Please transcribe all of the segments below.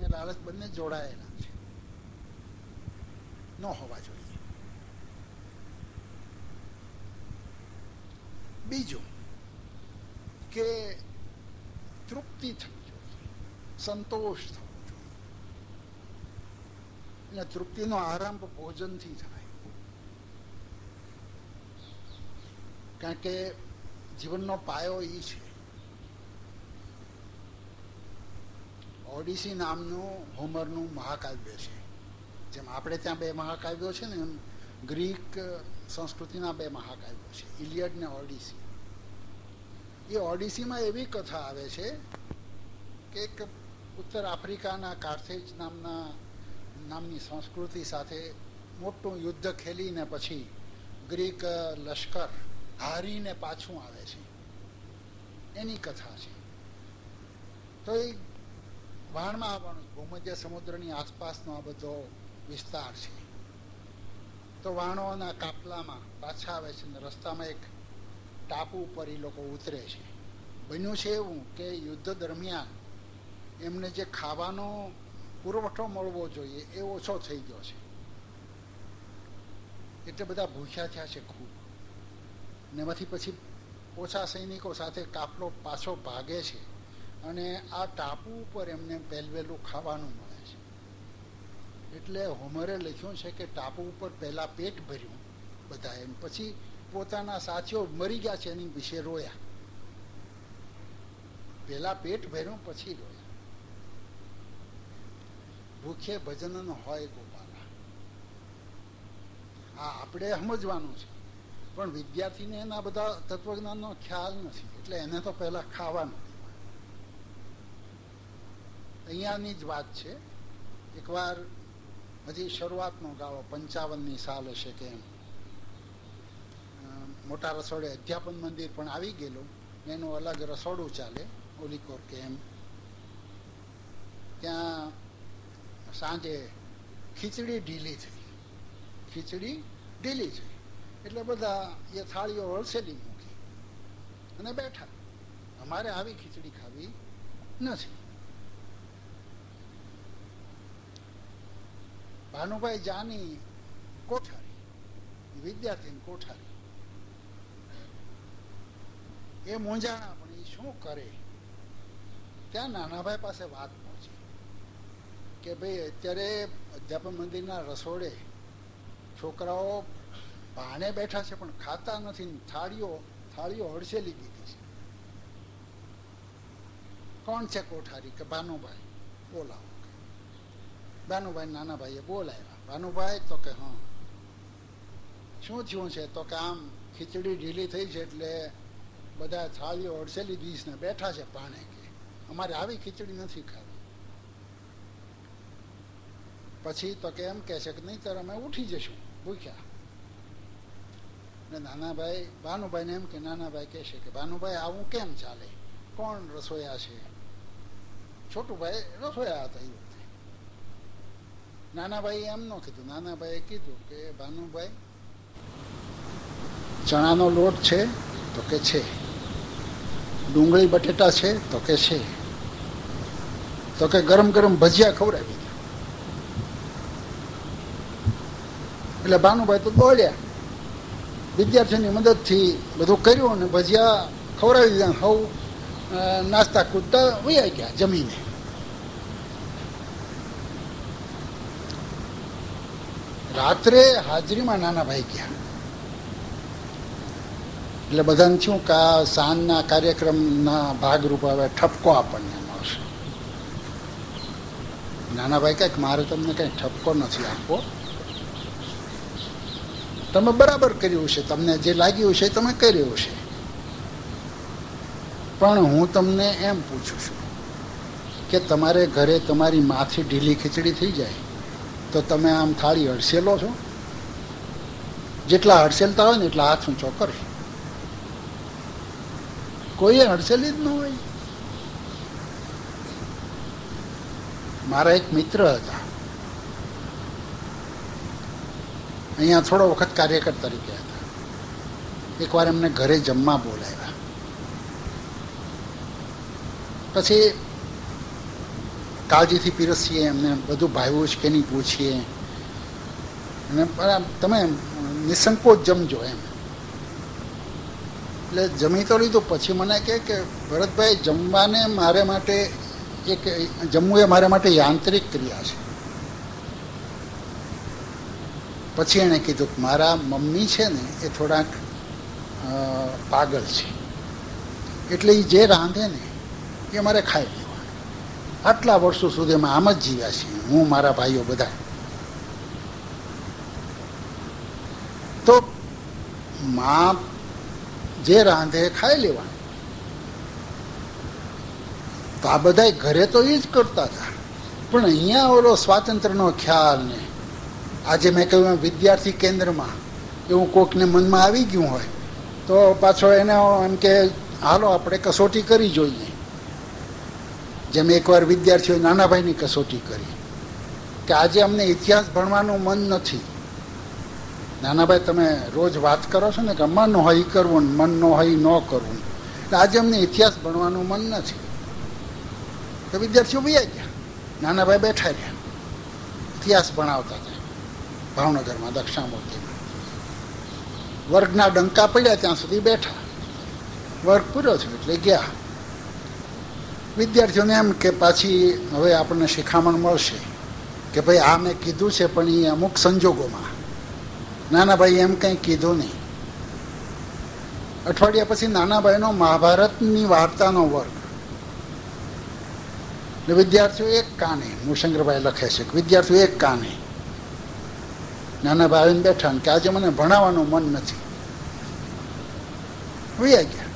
અને લાલચ બંને જોડાયેલા છે, ન હોવા જોઈએ. બીજું કે તૃપ્તિ થવી જોઈએ, સંતોષ થવો જોઈએ. અને તૃપ્તિનો આરંભ ભોજનથી થાય, કારણ કે જીવનનો પાયો એ છે. ઓડિસી નામનું હોમરનું મહાકાવ્ય છે. જેમ આપણે ત્યાં બે મહાકાવ્યો છે ને, એમ ગ્રીક સંસ્કૃતિના બે મહાકાવ્યો છે, ઇલિયડ ને ઓડિસી. એ ઓડિસીમાં એવી કથા આવે છે કે એક ઉત્તર આફ્રિકાના કાર્થેજ નામની સંસ્કૃતિ સાથે મોટું યુદ્ધ ખેલીને પછી ગ્રીક લશ્કર હારીને પાછું આવે છે, એની કથા છે. તો એ વહાણમાં આવવાનું, ભૂમધ્ય સમુદ્રની આસપાસનો આ બધો વિસ્તાર છે. તો વહાણોના કાફલામાં પાછા આવે છે અને રસ્તામાં એક ટાપુ ઉપર એ લોકો ઉતરે છે. બન્યું છે એવું કે યુદ્ધ દરમિયાન એમને જે ખાવાનો પુરવઠો મળવો જોઈએ એ ઓછો થઈ ગયો છે, એટલે બધા ભૂખ્યા થયા છે ખૂબ. ને એમાંથી પછી ઓછા સૈનિકો સાથે કાફલો પાછો ભાગે છે અને આ ટાપુ ઉપર એમને પહેલવેલું ખાવાનું મળે છે. એટલે હોમરે લખ્યું છે કે ટાપુ ઉપર પહેલાં પેટ ભર્યું બધાએ, પછી પોતાના સાથીઓ મરી ગયા છે એની વિશે રોયા. પહેલાં પેટ ભર્યું પછી રોયા. ભૂખે ભજન ન હોય ગોપાલા, આ આપણે સમજવાનું છે. પણ વિદ્યાર્થીને એના બધા તત્વજ્ઞાનનો ખ્યાલ નથી, એટલે એને તો પહેલાં ખાવાનું. અહીંયાની જ વાત છે. એકવાર હજી શરૂઆતનો ગાળો 55ની સાલ હશે કે એમ, મોટા રસોડે અધ્યાપન મંદિર પણ આવી ગયેલું, એનું અલગ રસોડું ચાલે, ઓલીકોર કે એમ. ત્યાં સાંજે ખીચડી ઢીલી થઈ, એટલે બધા એ થાળીઓ હળસેલી મૂકી અને બેઠા. અમારે આવી ખીચડી ખાવી નથી. ભાનુભાઈ જાની કોઠારી, વિદ્યાર્થીની કોઠારી, એ મૂંઝાણા, પણ એ શું કરે. ત્યાં નાનાભાઈ પાસે વાત પહોંચી કે ભાઈ અત્યારે અધ્યાપન મંદિરના રસોડે છોકરાઓ ભાણે બેઠા છે પણ ખાતા નથી, થાળીઓ હડસેલી દીધી છે. કોણ છે કોઠારી? કે ભાનુભાઈ. બોલાવો. ભાનુભાઈ નાના ભાઈએ બોલાવ્યા. ભાનુભાઈ તો કે હા. શું થયું છે? તો કે આમ ખીચડી ઢીલી થઈ છે એટલે બધા થાળીઓ હડસેલી દીધી ને બેઠા છે પાણે, કે અમારે આવી ખીચડી નથી ખાવી. પછી તો કે એમ કહે છે કે નહીં ત્યારે અમે ઉઠી જશું ભૂખ્યા. ને નાનાભાઈ ભાનુભાઈને એમ કે નાનાભાઈ કહેશે કે ભાનુભાઈ આવું કેમ ચાલે? કોણ રસોયા છે? છોટુભાઈ રસોયા હતા એ વખતે. નાનાભાઈ એમ ન કીધું. નાનાભાઈએ કીધું કે ભાનુભાઈ ચણાનો લોટ છે? તો કે છે. ડુંગળી બટેટા છે? તો કે છે. તો કે ગરમ ગરમ ભજીયા ખવડાવી દો. એટલે ભાનુભાઈ તો દોડ્યા, વિદ્યાર્થીની મદદથી બધું કર્યું અને ભજીયા ખવડાવી દીધા. હવ નાસ્તા કૂદતા વૈયા ગયા જમીને. રાત્રે હાજરીમાં નાનાભાઈ ગયા એટલે બધાને થયું કે આ સાંજના કાર્યક્રમના ભાગરૂપે હવે ઠપકો આપણને મળશે. નાનાભાઈ કંઈક મારે તમને કંઈ ઠપકો નથી આપવો, તમે બરાબર કર્યું છે, તમને જે લાગ્યું છે તમે કર્યું છે, પણ હું તમને એમ પૂછું છું કે તમારે ઘરે તમારી માથી ઢીલી ખીચડી થઈ જાય તો તમે આમ થાળી હડસેલો છો? જેટલા હડસેલતા હોય ને એટલા હાથ ઊંચો કરે. કોઈએ હડસેલી જ ન હોય. મારા એક મિત્ર હતા, અહીંયા થોડો વખત કાર્યકર તરીકે હતા. એકવાર એમને ઘરે જમવા બોલાવ્યા. પછી કાળજીથી પીરસીએ, એમને બધું ભાવ્યું છે કે નહીં પૂછીએ, અને તમે નિસંકોચ જમજો એમ. એટલે જમી તો લીધું. પછી મને કહે કે ભરતભાઈ, જમવાને મારે માટે જમવું એ મારા માટે યાંત્રિક ક્રિયા છે. પછી એણે કીધું કે મારા મમ્મી છે ને એ થોડાક પાગલ છે, એટલે એ જે રાંધે ને એ મારે ખાઈ લેવાનું. આટલા વર્ષો સુધી અમે આમ જ જીવ્યા છીએ, હું, મારા ભાઈઓ બધા. તો માં જે રાંધે ખાઈ લેવાનું. તો આ બધા ઘરે તો એ જ કરતા હતા, પણ અહીંયા ઓલો સ્વાતંત્ર્યનો ખ્યાલ ને આજે મેં કહ્યું વિદ્યાર્થી કેન્દ્રમાં એવું કોકને મનમાં આવી ગયું હોય તો પાછો એને એમ કે હાલો આપણે કસોટી કરી જોઈએ. જેમ એકવાર વિદ્યાર્થીઓ નાનાભાઈની કસોટી કરી કે આજે અમને ઇતિહાસ ભણવાનું મન નથી. નાનાભાઈ, તમે રોજ વાત કરો છો ને કે મન હોય કરવું ને મન ન હોય ન કરવું, એટલે આજે અમને ઇતિહાસ ભણવાનું મન નથી. તો વિદ્યાર્થીઓ વૈયા ગયા, નાનાભાઈ બેઠા રહ્યા, ઇતિહાસ ભણાવતા હતા ભાવનગરમાં દક્ષિણામૂર્તિમાં. વર્ગના ડંકા પડ્યા ત્યાં સુધી બેઠા, વર્ગ પૂરો થયો એટલે ગયા. વિદ્યાર્થીઓને એમ કે પાછી હવે આપણને શિખામણ મળશે કે ભાઈ આ મેં કીધું છે પણ એ અમુક સંજોગોમાં. નાનાભાઈ એમ કંઈ કીધું નહીં. અઠવાડિયા પછી નાનાભાઈનો મહાભારતની વાર્તાનો વર્ગ, ને વિદ્યાર્થીઓ એક કાને, મૂળશંકરભાઈ લખે છે કે વિદ્યાર્થીઓ એક કાને નાનાભાઈ આવીને બેઠા કે આજે મને ભણાવવાનું મન નથી, વૈયા ગયા.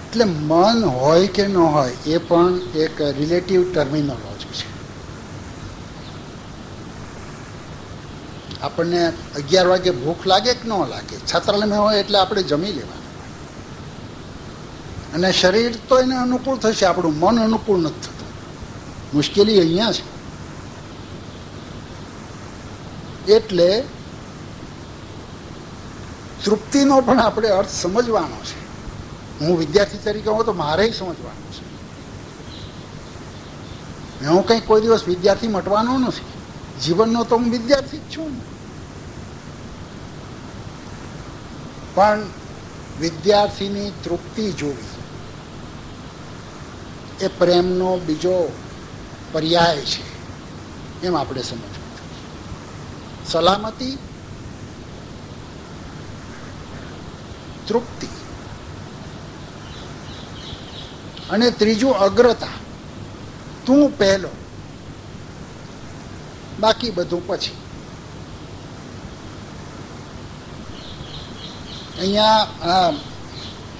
એટલે મન હોય કે ન હોય એ પણ એક રિલેટિવ ટર્મિનોલોજી છે. આપણને 11 વાગે ભૂખ લાગે કે ન લાગે, છાત્રાલયમાં હોય એટલે આપણે જમી લેવાનું, અને શરીર તો એને અનુકૂળ થશે, આપણું મન અનુકૂળ નથી થતું. મુશ્કેલી અહીંયા છે. એટલે તૃપ્તિનો પણ આપણે અર્થ સમજવાનો છે. હું વિદ્યાર્થી તરીકે હોઉં તો મારે સમજવાનું છે. હું કંઈ કોઈ દિવસ વિદ્યાર્થી મટવાનો નથી. જીવનનો તો હું વિદ્યાર્થી જ છું. પણ વિદ્યાર્થીની તૃપ્તિ જોવી એ પ્રેમનો બીજો પર્યાય છે, એમ આપણે સમજવું. સલામતી, તૃપ્તિ, અને ત્રીજું અગ્રતા. તું પહેલો, બાકી બધું પછી. અહીંયા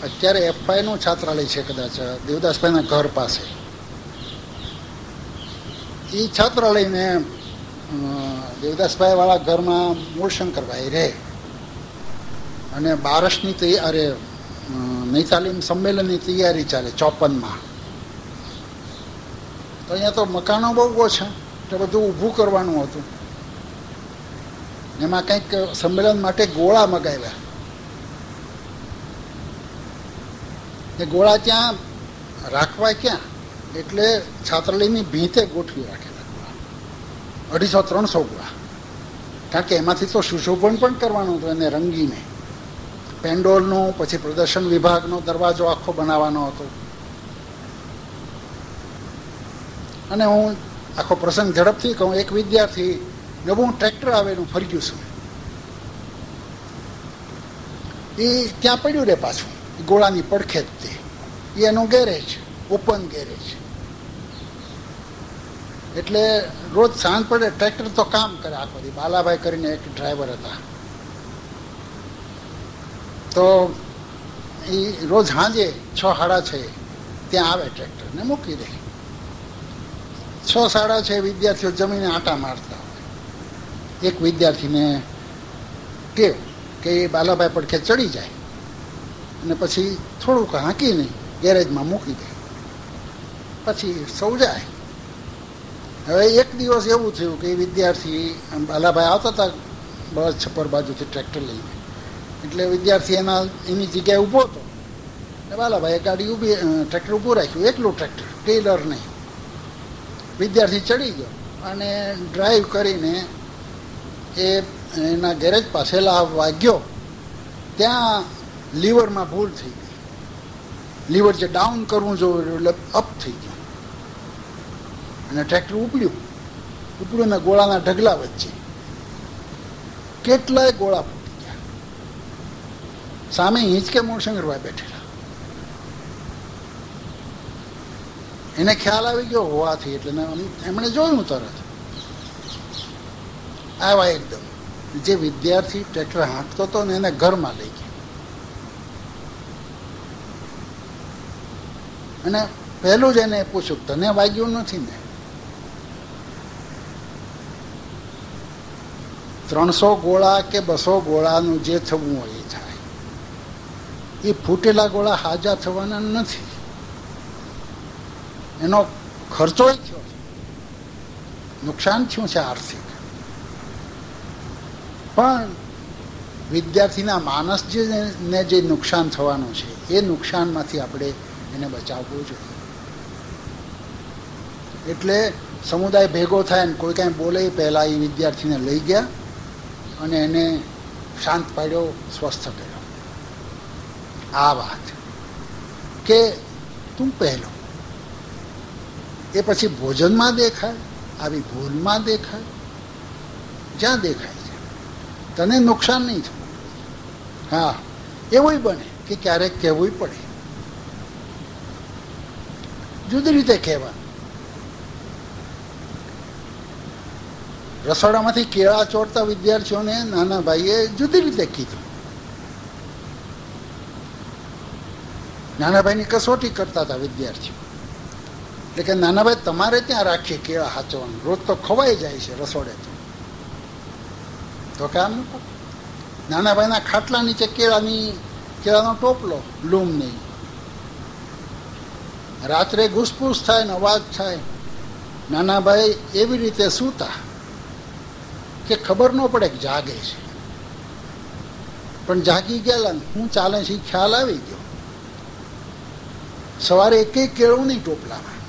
અત્યારે એફઆઈનું છાત્રાલય છે, કદાચ દેવદાસભાઈના ઘર પાસે. એ છાત્રાલયને દેવદાસભાઈ વાળા ઘરમાં મૂળશંકરભાઈ રહે, અને બારસની તૈયારી, નૈતાલીમ સંમેલનની તૈયારી ચાલે 54માં. તો અહીંયા તો મકાનો બહુ ઓછા, એટલે બધું ઊભું કરવાનું હતું. એમાં કંઈક સંમેલન માટે ગોળા મગાવ્યા. એ ગોળા ત્યાં રાખવા ક્યાં, એટલે છાત્રાલયની ભીંતે ગોઠવી રાખેલા ગોળા, 250-300 ગોળા. કારણ કે એમાંથી તો સુશોભન પણ કરવાનું હતું, એને રંગીને. પેન્ડોલનો, પછી પ્રદર્શન વિભાગનો દરવાજો આખો બનાવવાનો હતો. અને હું આખો પ્રસંગ ઝડપથી કહું. એક વિદ્યાર્થી નવું ટ્રેક્ટર આવેલું ફર્ગ્યુસન, એ ત્યાં પડ્યું રે પાછું ગોળાની પડખે જ. તે એનું ગેરેજ, ઓપન ગેરેજ. એટલે રોજ સાંજ પડે ટ્રેક્ટર તો કામ કરે આખો દી. બાલાભાઈ કરીને એક ડ્રાઈવર હતા, તો એ રોજ સાંજે 6-6:30 ત્યાં આવે ટ્રેક્ટરને મૂકી દે. 6-6:30 વિદ્યાર્થીઓ જમીને આંટા મારતા હોય. એક વિદ્યાર્થીને ટેવ કે એ બાલાભાઈ પડખે ચડી જાય અને પછી થોડુંક હાંકીને ગેરેજમાં મૂકી દે, પછી સૌ જાય. હવે એક દિવસ એવું થયું કે એ વિદ્યાર્થી, બાલાભાઈ આવતા હતા બસ છપ્પર બાજુથી ટ્રેક્ટર લઈને, એટલે વિદ્યાર્થી એની જગ્યાએ ઊભો હતો. બાલાભાઈએ ગાડી ઊભી, ટ્રેક્ટર ઊભું રાખ્યું, એકલું ટ્રેક્ટર, ટેલર નહીં. વિદ્યાર્થી ચડી ગયો અને ડ્રાઈવ કરીને એ એના ગેરેજ પાસે લાવવા ગયો. ત્યાં લીવરમાં ભૂલ થઈ ગઈ. લીવર જે ડાઉન કરવું જોઈએ એટલે અપ થઈ ગયું અને ટ્રેક્ટર ઉપડ્યું ને ગોળાના ઢગલા વચ્ચે કેટલાય ગોળા ફૂટી ગયા. સામે હિંચકે મૂળશંકરભાઈ બેઠેલા. એને ખ્યાલ આવી ગયો હોવાથી એટલે એમણે જોયું તરત. આવ્યા એકદમ. જે વિદ્યાર્થી ટ્રેક્ટર હાંકતો હતો ને એને ઘરમાં લઈ ગયા અને પહેલું જ એને પૂછ્યું, તને વાગ્યું નથી ને? 300 ગોળા કે 200 ગોળાનું જે થવું હોય એ થાય. એ ફૂટેલા ગોળા હાજા થવાના નથી. એનો ખર્ચો થયો છે, નુકસાન થયું છે આર્થિક. પણ વિદ્યાર્થીના માનસ ને જે નુકસાન થવાનું છે એ નુકસાનમાંથી આપણે એને બચાવવું જોઈએ. એટલે સમુદાય ભેગો થાય ને કોઈ કાંઈ બોલે પહેલાં એ વિદ્યાર્થીને લઈ ગયા અને એને શાંત પાડ્યો, સ્વસ્થ કર્યો. આ વાત કે તું પહેલો, એ પછી ભોજનમાં દેખાય, આવી ભૂલમાં દેખાય, જ્યાં દેખાય છે તને નુકસાન નહીં થયું. હા, એવું બને કે ક્યારેક કહેવું પડે, જુદી રીતે કહેવાનું. રસોડામાંથી કેળા ચોરતા વિદ્યાર્થીઓને નાના ભાઈએ જુદી રીતે કીધું. નાના ભાઈની કસોટી કરતા હતા વિદ્યાર્થીઓ. એટલે કે નાના ભાઈ તમારે ત્યાં રાખીએ કેળા હાચવાનું, રોજ તો ખવાઈ જાય છે રસોડે. તો કામ મૂકો. નાના ભાઈના ખાટલા નીચે કેળાનો ટોપલો, લૂમ નહીં. રાત્રે ઘૂસપૂસ થાય ને અવાજ થાય. નાના ભાઈ એવી રીતે સૂતા કે ખબર ન પડે કે જાગે છે, પણ જાગી ગયેલા ને શું ચાલે છે એ ખ્યાલ આવી ગયો. સવારે એકેય કેળું નહીં ટોપલામાં.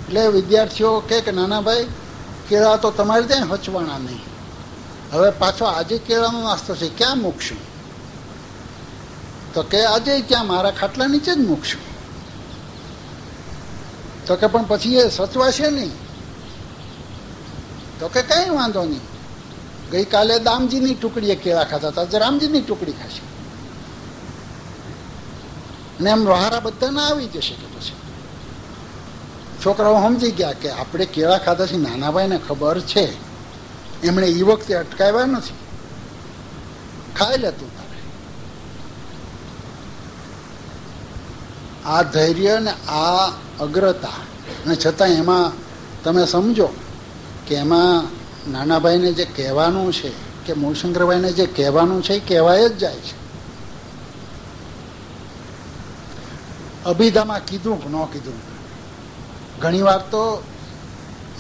એટલે વિદ્યાર્થીઓ કે નાના ભાઈ કેળા તો તમારે ત્યાં હચવાના નહીં, હવે પાછો આજે કેળાનો નાસ્તો છે, ક્યાં મૂકશું? તો કે આજે ક્યાં, મારા ખાટલા નીચે જ મૂકશું. તો કે પણ પછી એ સચવાશે નહીં. તો કે કઈ વાંધો નહીં, ગઈકાલે દામજીની ટુકડીએ કેળા ખાતા હતા, આજે રામજીની ટુકડી ખાશે. ને એમ વહારા બધાને આવી જશે. કે પછી છોકરાઓ સમજી ગયા કે આપણે કેળા ખાતા છીએ, નાના ભાઈને ખબર છે, એમણે એ વખતે અટકાવ્યા નથી, ખાઈ લેતું તારે. આ ધૈર્ય ને આ અગ્રતા, અને છતાં એમાં તમે સમજો કે એમાં નાનાભાઈને જે કહેવાનું છે કે મૂળશંકરભાઈને જે કહેવાનું છે એ કહેવાય જ જાય છે. અભિધામાં કીધું કે ન કીધું, ઘણી વાર તો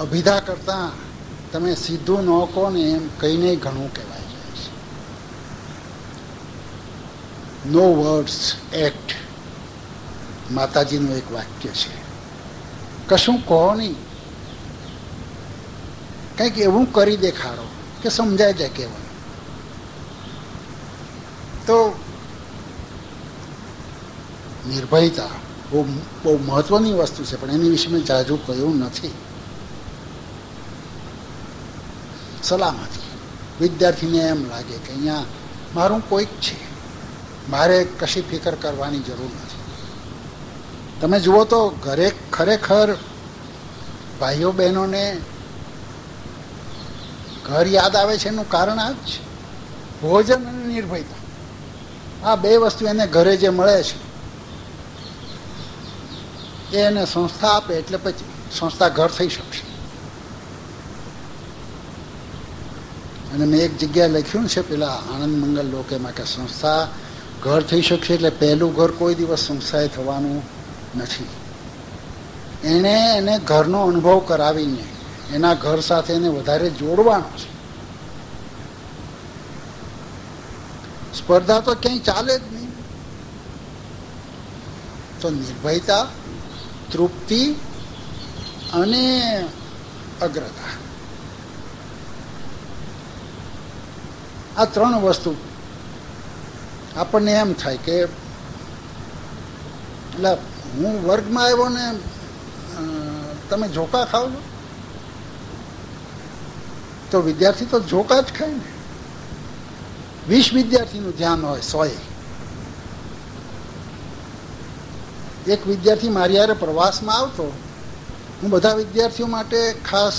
અભિધા કરતા તમે સીધું ન કહો ને એમ કહીને ઘણું કહેવાય જાય છે. નો વર્ડ્સ એક્ટ માતાજીનું એક વાક્ય છે. કશું કહો નહીં, કંઈક એવું કરી દેખાડો કે સમજાય જાય કહેવાનું. તો નિર્ભયતા બહુ મહત્વની વસ્તુ છે, પણ એની વિશે મેં જાજુ કહ્યું નથી. સલામતી. વિદ્યાર્થીને એમ લાગે કે અહીંયા મારું કોઈક છે, મારે કશી ફિકર કરવાની જરૂર નથી. તમે જુઓ તો ઘરે ખરેખર ભાઈઓ બહેનોને ઘર યાદ આવે છે એનું કારણ આ જ છે, ભોજન અને નિર્ભયતા. આ બે વસ્તુ એને ઘરે જે મળે છે એ એને સંસ્થા આપે એટલે પછી સંસ્થા ઘર થઈ શકશે. અને મેં એક જગ્યાએ લખ્યું છે પેલા આનંદ મંગલ લોકેમાં કે સંસ્થા ઘર થઈ શકશે એટલે પહેલું ઘર કોઈ દિવસ સંસ્થાએ થવાનું નથી. એને ઘરનો અનુભવ કરાવીને એના ઘર સાથે એને વધારે જોડવાનો છે. સ્પર્ધા તો ક્યાંય ચાલે જ નહીં. તો નિર્ભયતા, તૃપ્તિ અને અગ્રતા, આ ત્રણ વસ્તુ આપણને એમ થાય કે એટલે હું વર્ગમાં આવ્યો ને તમે ઝોકા ખાવ છો, તો વિદ્યાર્થી તો ઝોકા જ ખાય ને. 20 વિદ્યાર્થીનું ધ્યાન હોય 100. એક વિદ્યાર્થી મારી હારે પ્રવાસમાં આવતો, હું બધા વિદ્યાર્થીઓ માટે ખાસ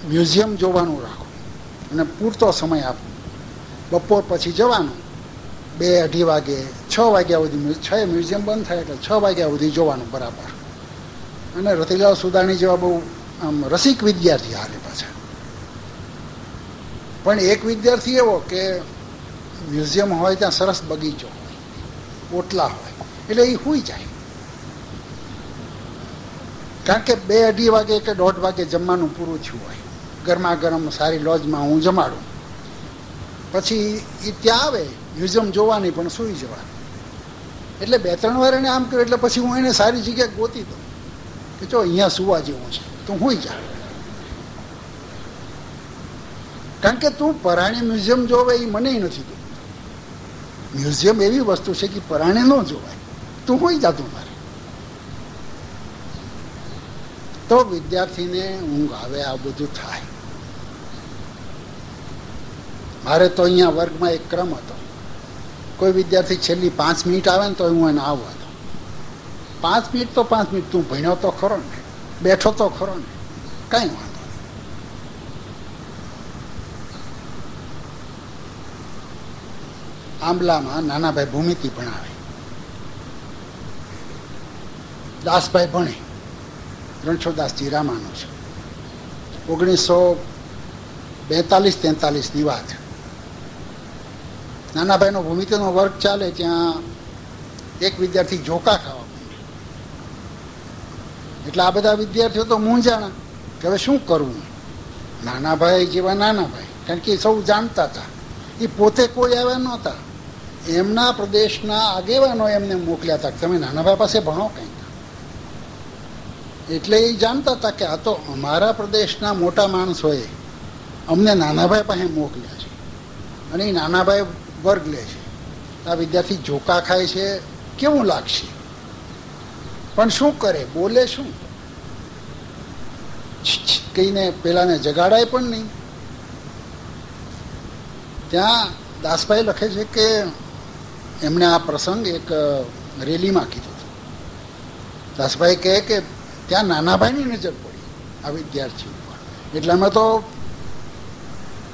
મ્યુઝિયમ જોવાનું રાખું અને પૂરતો સમય આપું. બપોર પછી જવાનું, 2-2:30 વાગે, 6 વાગ્યા સુધી, 6 મ્યુઝિયમ બંધ થાય એટલે 6 વાગ્યા સુધી જોવાનું બરાબર. અને રતિલાલ સુદાણી જેવા બહુ આમ રસિક વિદ્યાર્થી હારે પાછા. પણ એક વિદ્યાર્થી એવો કે મ્યુઝિયમ હોય ત્યાં સરસ બગીચો હોય, ઓટલા હોય, એટલે એ સૂઈ જાય. કારણ કે 2-2:30 વાગે કે 1:30 વાગે જમવાનું પૂરું થયું હોય, ગરમા ગરમ સારી લોજમાં હું જમાડું, પછી એ ત્યાં આવે મ્યુઝિયમ જોવાની પણ સૂઈ જવાનું. એટલે 2-3 વાર એને આમ કર્યું એટલે પછી હું એને સારી જગ્યાએ ગોતી દઉં કે જો અહીંયા સુવા જેવું છે, તું સૂઈ જા. કારણ કે તું પરાણે મ્યુઝિયમ જોવે એ મને નથી ગમતું. મ્યુઝિયમ એવી વસ્તુ છે કે પરાણે ન જોવાય, તું સૂઈ જાતું મારે. તો વિદ્યાર્થીને ઊંઘ આવે, આ બધું થાય. મારે તો અહીંયા વર્ગમાં એક ક્રમ હતો, કોઈ વિદ્યાર્થી છેલ્લી 5 મિનિટ આવે ને તો હું એને આવવા દઉં. 5 મિનિટ તો 5 મિનિટ, તું ભણ્યો તો ખરો ને, બેઠો તો ખરો ને, કાંઈ વાંધો નહીં. આંબલામાં નાનાભાઈ ભૂમિતિ ભણાવે, દાસભાઈ ભણે, રણછોડદાસજી રામાનું છે. 1942-43ની વાત. નાનાભાઈનો ભૂમિતિનો વર્ગ ચાલે, ત્યાં એક વિદ્યાર્થી ઝોકા ખાવા માંડે. એટલે આ બધા વિદ્યાર્થીઓ તો મૂંઝાણા કે હવે શું કરવું. નાનાભાઈ જેવા નાનાભાઈ, કારણ કે સૌ જાણતા હતા, એ પોતે કોઈ આવ્યા નહોતા, એમના પ્રદેશના આગેવાનો એમને મોકલ્યા હતા, તમે નાનાભાઈ પાસે ભણો કંઈક. એટલે એ જાણતા હતા કે આ તો અમારા પ્રદેશના મોટા માણસોએ અમને નાનાભાઈ પાસે મોકલ્યા છે અને એ નાનાભાઈ વર્ગ લે છે. આ વિદ્યાર્થી ઝોકા ખાય છે, કેવું લાગશે? પણ શું કરે, બોલે શું? કહીને પેલાને જગાડાય પણ નહીં. ત્યાં દાસભાઈ લખે છે કે એમણે આ પ્રસંગ એક રેલીમાં કીધો હતો. દાસભાઈ કહે કે ત્યાં નાનાભાઈની નજર પડી આ વિદ્યાર્થી ઉપર, એટલે અમે તો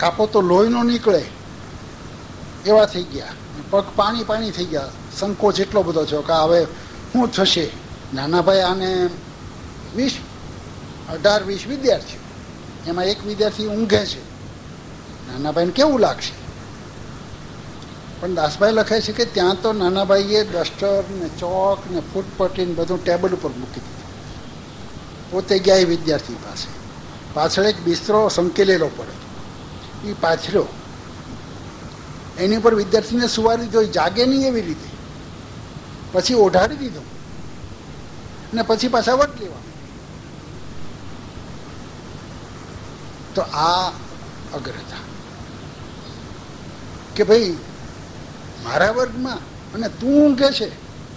કાપો તો લોહીનો નીકળે એવા થઈ ગયા, પગ પાણી થઈ ગયા, સંકોચ એટલો બધો થયો કે હવે શું થશે. નાનાભાઈ આને 18-20 વિદ્યાર્થીઓ, એમાં એક વિદ્યાર્થી ઊંઘે છે, નાનાભાઈને કેવું લાગશે? પણ દાસભાઈ લખે છે કે ત્યાં તો નાનાભાઈએ ડસ્ટર ને ચોક ને ફૂટપટ્ટી ને બધું ટેબલ ઉપર મૂકી દીધું. પોતે ગયા એ વિદ્યાર્થી પાસે, પાછળ એક બિસ્તરો સંકેલેલો પડે, એ પાથર્યો, એની ઉપર વિદ્યાર્થીને સુવારી દીધો, જાગે નહીં એવી રીતે, પછી ઓઢાડી દીધો ને પછી પાછા વટ લેવા. તો આ અગ્રતા કે ભાઈ મારા વર્ગમાં અને તું ઊંઘે છે,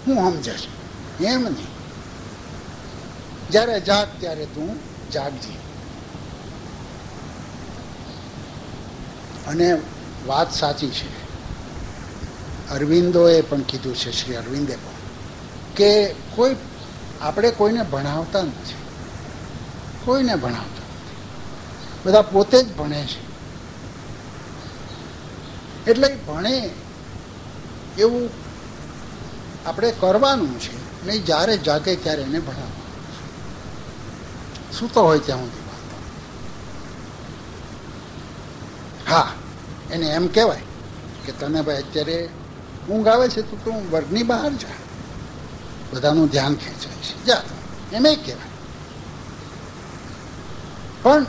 હું સમજે છે, એમ નહીં. જ્યારે જાગ ત્યારે તું જાગજે. અને વાત સાચી છે, અરવિંદોએ પણ કીધું છે, શ્રી અરવિંદે પણ, કે કોઈ આપણે કોઈને ભણાવતા નથી, કોઈને ભણાવતા નથી, બધા પોતે જ ભણે છે. એટલે ભણે એવું આપણે કરવાનું છે, નહીં જ્યારે જાગે ત્યારે એને ભણાવવાનું છે. સૂતો હોય ત્યાં સુધી વાંધો. હા, એને એમ કહેવાય કે તને ભાઈ અત્યારે ઊંઘ આવે છે તો તું વર્ગની બહાર જા, બધાનું ધ્યાન ખેંચાય છે, જા, એમ એ કહેવાય. પણ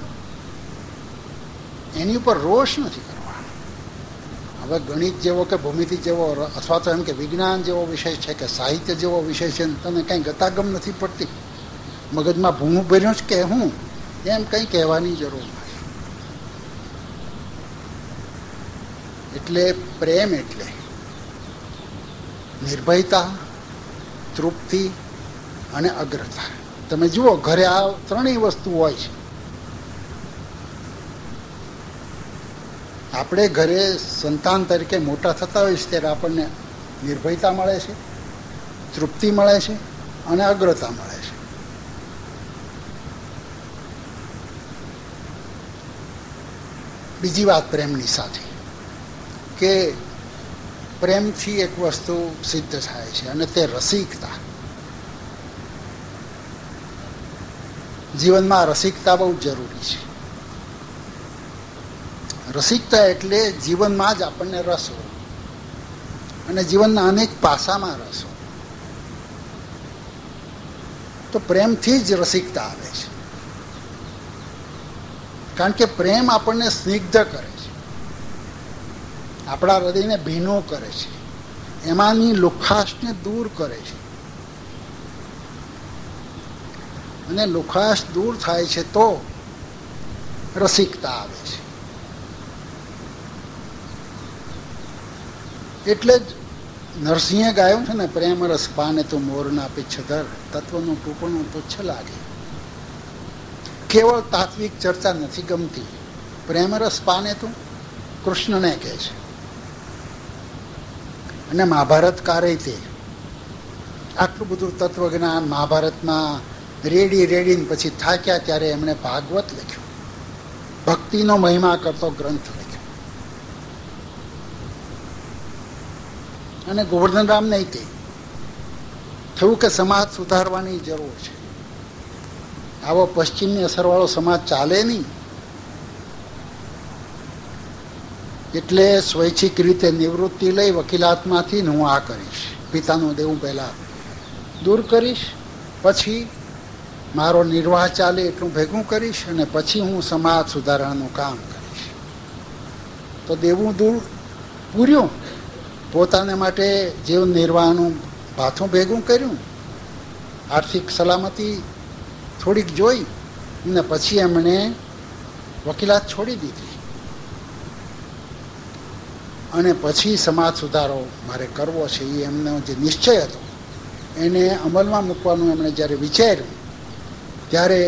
એની ઉપર રોષ નથી કરવાનો. હવે ગણિત જેવો કે ભૂમિતિ જેવો અથવા તો એમ કે વિજ્ઞાન જેવો વિષય છે કે સાહિત્ય જેવો વિષય છે, તને કંઈ ગતાગમ નથી પડતી, મગજમાં ભૂમું ભર્યું છે કે હું, એમ કંઈ કહેવાની જરૂર નથી. એટલે પ્રેમ એટલે નિર્ભયતા, તૃપ્તિ અને અગ્રતા. તમે જુઓ ઘરે આ ત્રણેય વસ્તુ હોય છે. આપણે ઘરે સંતાન તરીકે મોટા થતા હોઈએ ત્યારે આપણને નિર્ભયતા મળે છે, તૃપ્તિ મળે છે અને અગ્રતા મળે છે. બીજી વાત પ્રેમની સાથે કે પ્રેમથી એક વસ્તુ સિદ્ધ થાય છે અને તે રસિકતા. જીવનમાં રસિકતા બહુ જરૂરી છે. રસિકતા એટલે જીવનમાં જ આપણને રસ હોય અને જીવનના અનેક પાસામાં રસ હોય. તો પ્રેમથી જ રસિકતા આવે છે, કારણ કે પ્રેમ આપણને સ્નિગ્ધ કરે છે, આપણા હૃદયને ભીનું કરે છે, એમાંની લુખાશને દૂર કરે છે. અને લુખાશ દૂર થાય છે તો રસિકતા આવે છે. એટલે જ નરસિંહે ગાયું છે ને, પ્રેમ રસ પાને તો મોરના પીછધર, તત્વનું ટૂંકણું તુચ્છ લાગે. કેવળ તાત્વિક ચર્ચા નથી ગમતી. પ્રેમ રસ પાને તું કૃષ્ણને કહે છે. અને મહાભારતકારે તે આટલું બધું તત્વજ્ઞાન મહાભારતમાં રેડીને પછી થાક્યા ત્યારે એમણે ભાગવત લખ્યું, ભક્તિનો મહિમા કરતો ગ્રંથ લખ્યો. અને ગોવર્ધનરામ નહીં તે થયું કે સમાજ સુધારવાની જરૂર છે. આવો પશ્ચિમની અસરવાળો સમાજ ચાલે નહીં. એટલે સ્વૈચ્છિક રીતે નિવૃત્તિ લઈ વકીલાતમાંથી હું આ કરીશ, પિતાનું દેવું પહેલા દૂર કરીશ, પછી મારો નિર્વાહ ચાલે એટલું ભેગું કરીશ અને પછી હું સમાજ સુધારણાનું કામ કરીશ. તો દેવું દૂર પૂર્યું, પોતાને માટે જીવન નિર્વાહનું ભાથું ભેગું કર્યું, આર્થિક સલામતી થોડીક જોઈ અને પછી એમણે વકીલાત છોડી દીધી. અને પછી સમાજ સુધારો મારે કરવો છે એ એમનો જે નિશ્ચય હતો એને અમલમાં મૂકવાનું એમણે જ્યારે વિચાર્યું ત્યારે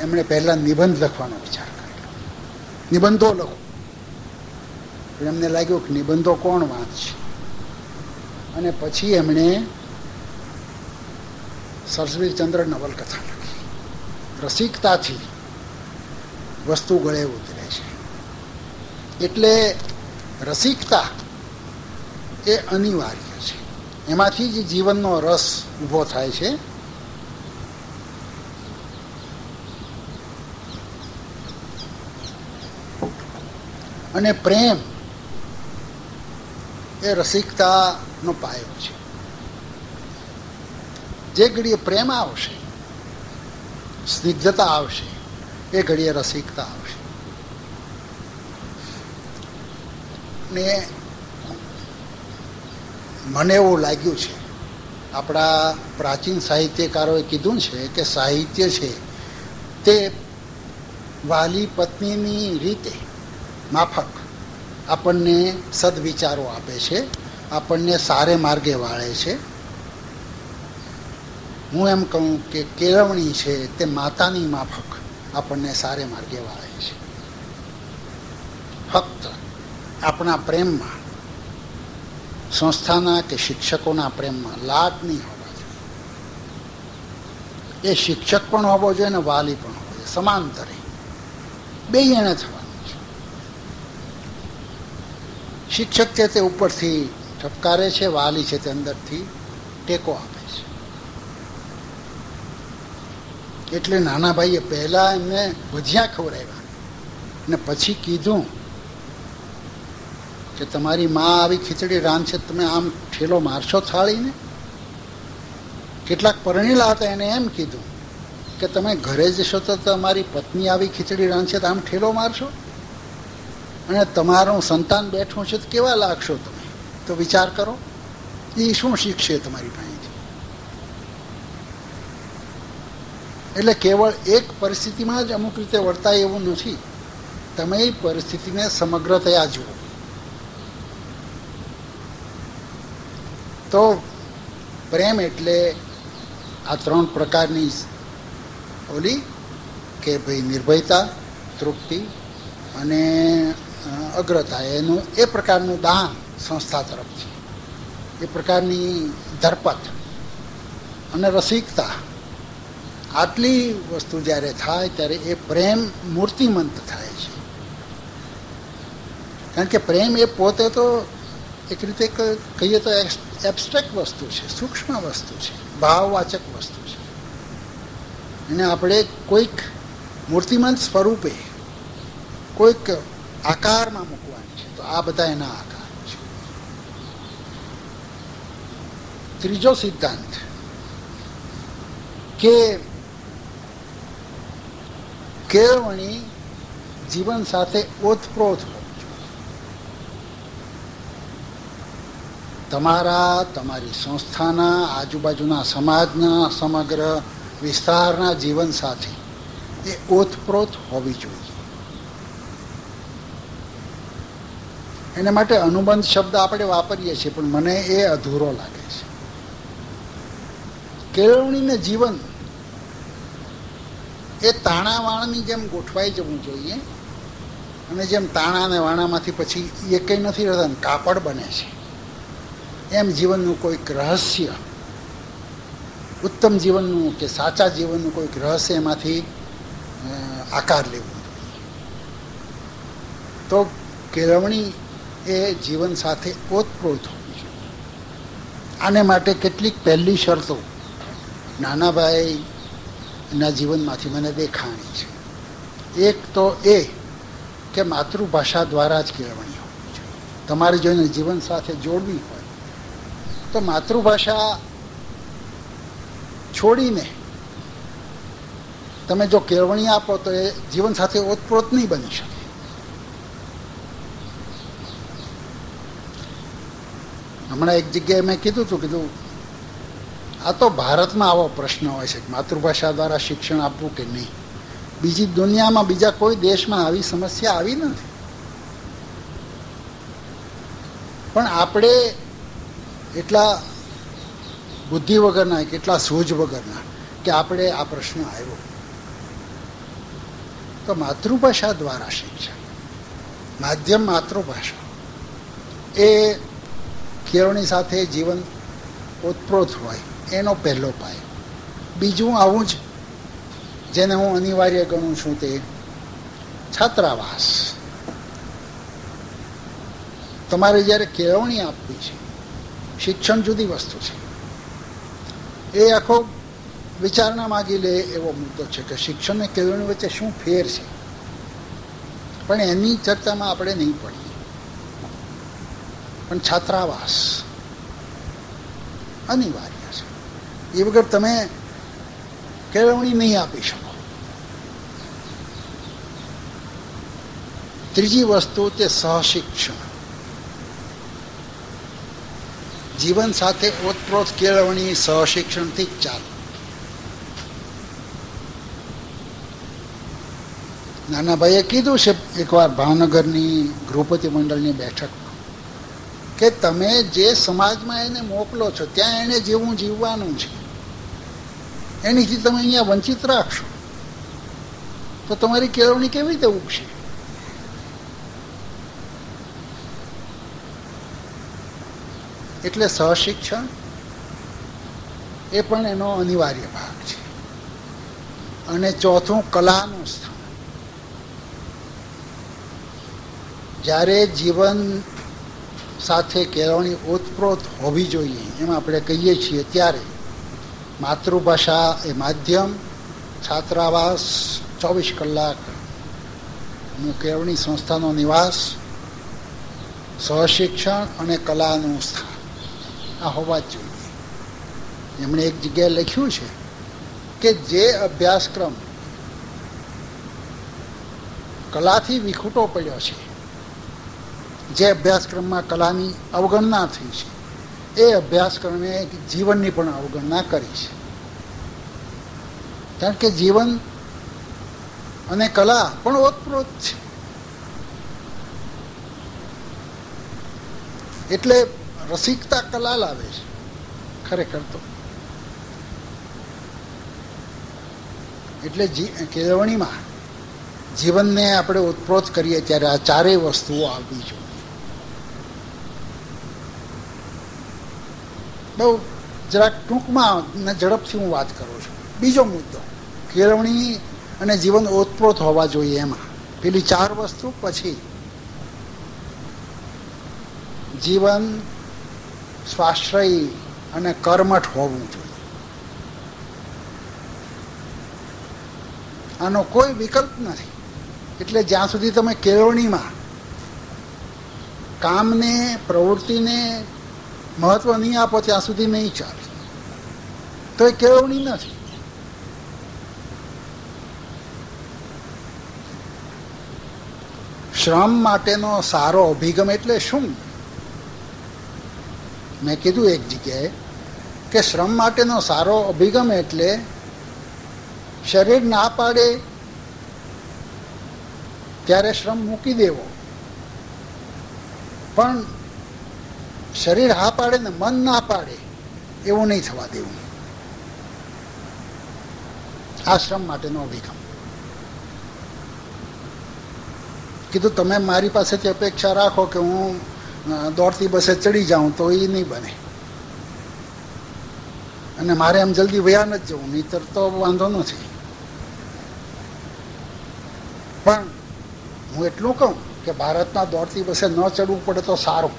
એમણે પહેલાં નિબંધ લખવાનો વિચાર કર્યો. નિબંધો લખો. એમને લાગ્યું કે નિબંધો કોણ વાંચશે, અને પછી એમણે સરસ્વતીચંદ્ર નવલકથા લખી. રસિકતાથી વસ્તુ ગળે ઉતરે છે. એટલે રસિકતા એ અનિવાર્ય છે, એમાંથી જ જીવનનો રસ ઊભો થાય છે. અને પ્રેમ એ રસિકતાનો પાયો છે. જે ઘડીએ પ્રેમ આવશે, સ્નિગ્ધતા આવશે, એ ઘડીએ રસિકતા આવશે. ને મને એવું લાગ્યું છે, આપણા પ્રાચીન સાહિત્યકારોએ કીધું છે કે સાહિત્ય છે તે વાલી પત્નીની રીતે માફક આપણને સદવિચારો આપે છે, આપણને સારે માર્ગે વાળે છે. હું એમ કહું કે કેળવણી છે તે માતાની માફક આપણને સારે માર્ગે વાળે છે. ફક્ત આપણા પ્રેમમાં, સંસ્થાના કે શિક્ષકોના પ્રેમમાં લાટ નહીં હોવા જોઈએ. એ શિક્ષક પણ હોવો જોઈએ ને વાલી પણ હોવો જોઈએ, સમાંતરે બે એને થવાનું છે. શિક્ષક છે તે ઉપરથી ઠપકારે છે, વાલી છે તે અંદરથી ટેકો આપે છે. એટલે નાના ભાઈએ પહેલા એમને ભજીયા ખવડાવ્યા ને પછી કીધું કે તમારી માં આવી ખીચડી રાંધશે, તમે આમ ઠેલો મારશો થાળીને? કેટલાક પરણેલા હતા એને એમ કીધું કે તમે ઘરે જશો તો તમારી પત્ની આવી ખીચડી રાંધશે તો આમ ઠેલો મારશો? અને તમારું સંતાન બેઠું છે તો કેવા લાગશો તમે? તો વિચાર કરો, એ શું શીખશે તમારી પાસેથી? એટલે કેવળ એક પરિસ્થિતિમાં જ અમુક રીતે વર્તાય એવું નથી. તમે એ પરિસ્થિતિને સમગ્રતયા જુઓ. તો પ્રેમ એટલે આ 3 પ્રકારની ઓલી કે ભાઈ નિર્ભયતા, તૃપ્તિ અને અગ્રતા, એનું એ પ્રકારનું દાન સંસ્થા તરફથી, એ પ્રકારની ધરપત અને રસિકતા, આટલી વસ્તુ જ્યારે થાય ત્યારે એ પ્રેમ મૂર્તિમંત થાય છે. કારણ કે પ્રેમ એ પોતે તો એક રીતે કહીએ તો એબ્સ્ટ્રેક્ટ વસ્તુ છે, સૂક્ષ્મ વસ્તુ છે, ભાવવાચક વસ્તુ છે. એને આપણે કોઈક મૂર્તિમંત સ્વરૂપે કોઈક આકારમાં મૂકવાની છે. તો આ બધા એના આકાર છે. ત્રીજો સિદ્ધાંત કે કેળવણી જીવન સાથે ઓતપ્રોત હોવી જોઈએ. તમારી સંસ્થાના, આજુબાજુના સમાજના, સમગ્ર વિસ્તારના જીવન સાથે એ ઓતપ્રોત હોવી જોઈએ. એના માટે અનુબંધ શબ્દ આપણે વાપરીએ છીએ, પણ મને એ અધૂરો લાગે છે. કેળવણીને જીવન એ તાણાવાણાની જેમ ગોઠવાઈ જવું જોઈએ. અને જેમ તાણા અને વાણામાંથી પછી એ કંઈ નથી રહેતા, કાપડ બને છે, એમ જીવનનું કોઈક રહસ્ય, ઉત્તમ જીવનનું કે સાચા જીવનનું કોઈક રહસ્ય એમાંથી આકાર લેવું જોઈએ. તો કેળવણી એ જીવન સાથે ઓતપ્રોત હોવી જોઈએ. આને માટે કેટલીક પહેલી શરતો નાનાભાઈના જીવનમાંથી મને દેખાણી છે. એક તો એ કે માતૃભાષા દ્વારા જ કેળવણી હોવી જોઈએ. તમારે જો એને જીવન સાથે જોડવી હોય તો માતૃભાષા છોડીને તમે જો કેળવણી આપો તો એ જીવન સાથે ઓતપ્રોત નહીં બની શકે. હમણાં એક જગ્યાએ મેં કીધું આ તો ભારતમાં આવો પ્રશ્ન હોય છે કે માતૃભાષા દ્વારા શિક્ષણ આપવું કે નહીં. બીજી દુનિયામાં, બીજા કોઈ દેશમાં આવી સમસ્યા આવી નથી. પણ આપણે એટલા બુદ્ધિ વગરના, કેટલા સૂઝ વગરના કે આપણે આ પ્રશ્ન આવ્યો. તો માતૃભાષા દ્વારા શિક્ષણ, માધ્યમ માતૃભાષા, એ કેળવણી સાથે જીવન ઓતપ્રોત હોય એનો પહેલો પાયો. બીજું આવું જ જેને હું અનિવાર્ય ગણું છું તે છાત્રાવાસ. તમારે જ્યારે કેળવણી આપવી છે, શિક્ષણ જુદી વસ્તુ છે. એ આખો વિચારણા માગી લે એવો મુદ્દો છે કે શિક્ષણ અને કેળવણી વચ્ચે શું ફેર છે. પણ એની ચર્ચામાં આપણે નહીં પડીએ. પણ છાત્રાવાસ અનિવાર્ય છે. એ વગર તમે કેળવણી નહીં આપી શકો. ત્રીજી વસ્તુ તે સહશિક્ષણ. જીવન સાથે ઓતપ્રોત કેળવણી સહશિક્ષણથી જ ચાલે. નાનાભાઈએ કીધું છે એકવાર ભાવનગરની ગૃહપતિ મંડળની બેઠકમાં કે તમે જે સમાજમાં એને મોકલો છો ત્યાં એને જેવું જીવવાનું છે, એનીથી તમે અહીંયા વંચિત રાખશો તો તમારી કેળવણી કેવી રીતે ઉગશે? એટલે સહશિક્ષણ એ પણ એનો અનિવાર્ય ભાગ છે. અને ચોથું કલાનું સ્થાન. જ્યારે જીવન સાથે કેળવણી ઓતપ્રોત હોવી જોઈએ એમ આપણે કહીએ છીએ ત્યારે માતૃભાષા એ માધ્યમ, છાત્રાવાસ 24 કલાક કેળવણી સંસ્થાનો નિવાસ, સહશિક્ષણ અને કલાનું સ્થાન આ હોવા જ જોઈએ. એમણે એક જગ્યાએ લખ્યું છે કે જે અભ્યાસક્રમ કલાથી વિખૂટો પડ્યો છે જે અભ્યાસક્રમમાં કલાની અવગણના થઈ છે એ અભ્યાસક્રમે જીવનની પણ અવગણના કરી છે. કારણ કે જીવન અને કલા પણ ઓતપ્રોત છે. એટલે રસિકતા કલા લાવે છે ખરેખર તો. એટલે કેળવણીમાં જીવનને આપણે ઉત્પ્રોત કરીએ ત્યારે આ ચારેય વસ્તુઓ આવવી જોઈએ. બહુ જરાક ટૂંકમાં ને ઝડપથી હું વાત કરું છું. બીજો મુદ્દો, કેળવણી અને જીવન ઓતપ્રોત હોવા જોઈએ. એમાં પેલી ચાર વસ્તુ, પછી જીવન સ્વાશ્રયી અને કર્મઠ હોવું જોઈએ. આનો કોઈ વિકલ્પ નથી. એટલે જ્યાં સુધી તમે કેળવણીમાં કામને, પ્રવૃત્તિને મહત્વ નહીં આપો ત્યાં સુધી નહીં ચાલે. તો એ કેળવણી નથી. શ્રમ માટેનો સારો અભિગમ એટલે શું? મેં કીધું એક જગ્યાએ કે શ્રમ માટેનો સારો અભિગમ એટલે શરીર ના પાડે ત્યારે શ્રમ મૂકી દેવો, પણ શરીર હા પાડે ને મન ના પાડે એવું નહીં થવા દેવું. આ શ્રમ માટેનો અભિગમ. કીધું તમે મારી પાસેથી અપેક્ષા રાખો કે હું દોડતી બસે ચડી જાઉં તો એ નહીં બને, અને મારે એમ જલ્દી વયા નથી જવું, નહીતર તો વાંધો નથી. પણ હું એટલું કહું કે ભારતમાં દોડતી બસે ન ચડવું પડે તો સારું,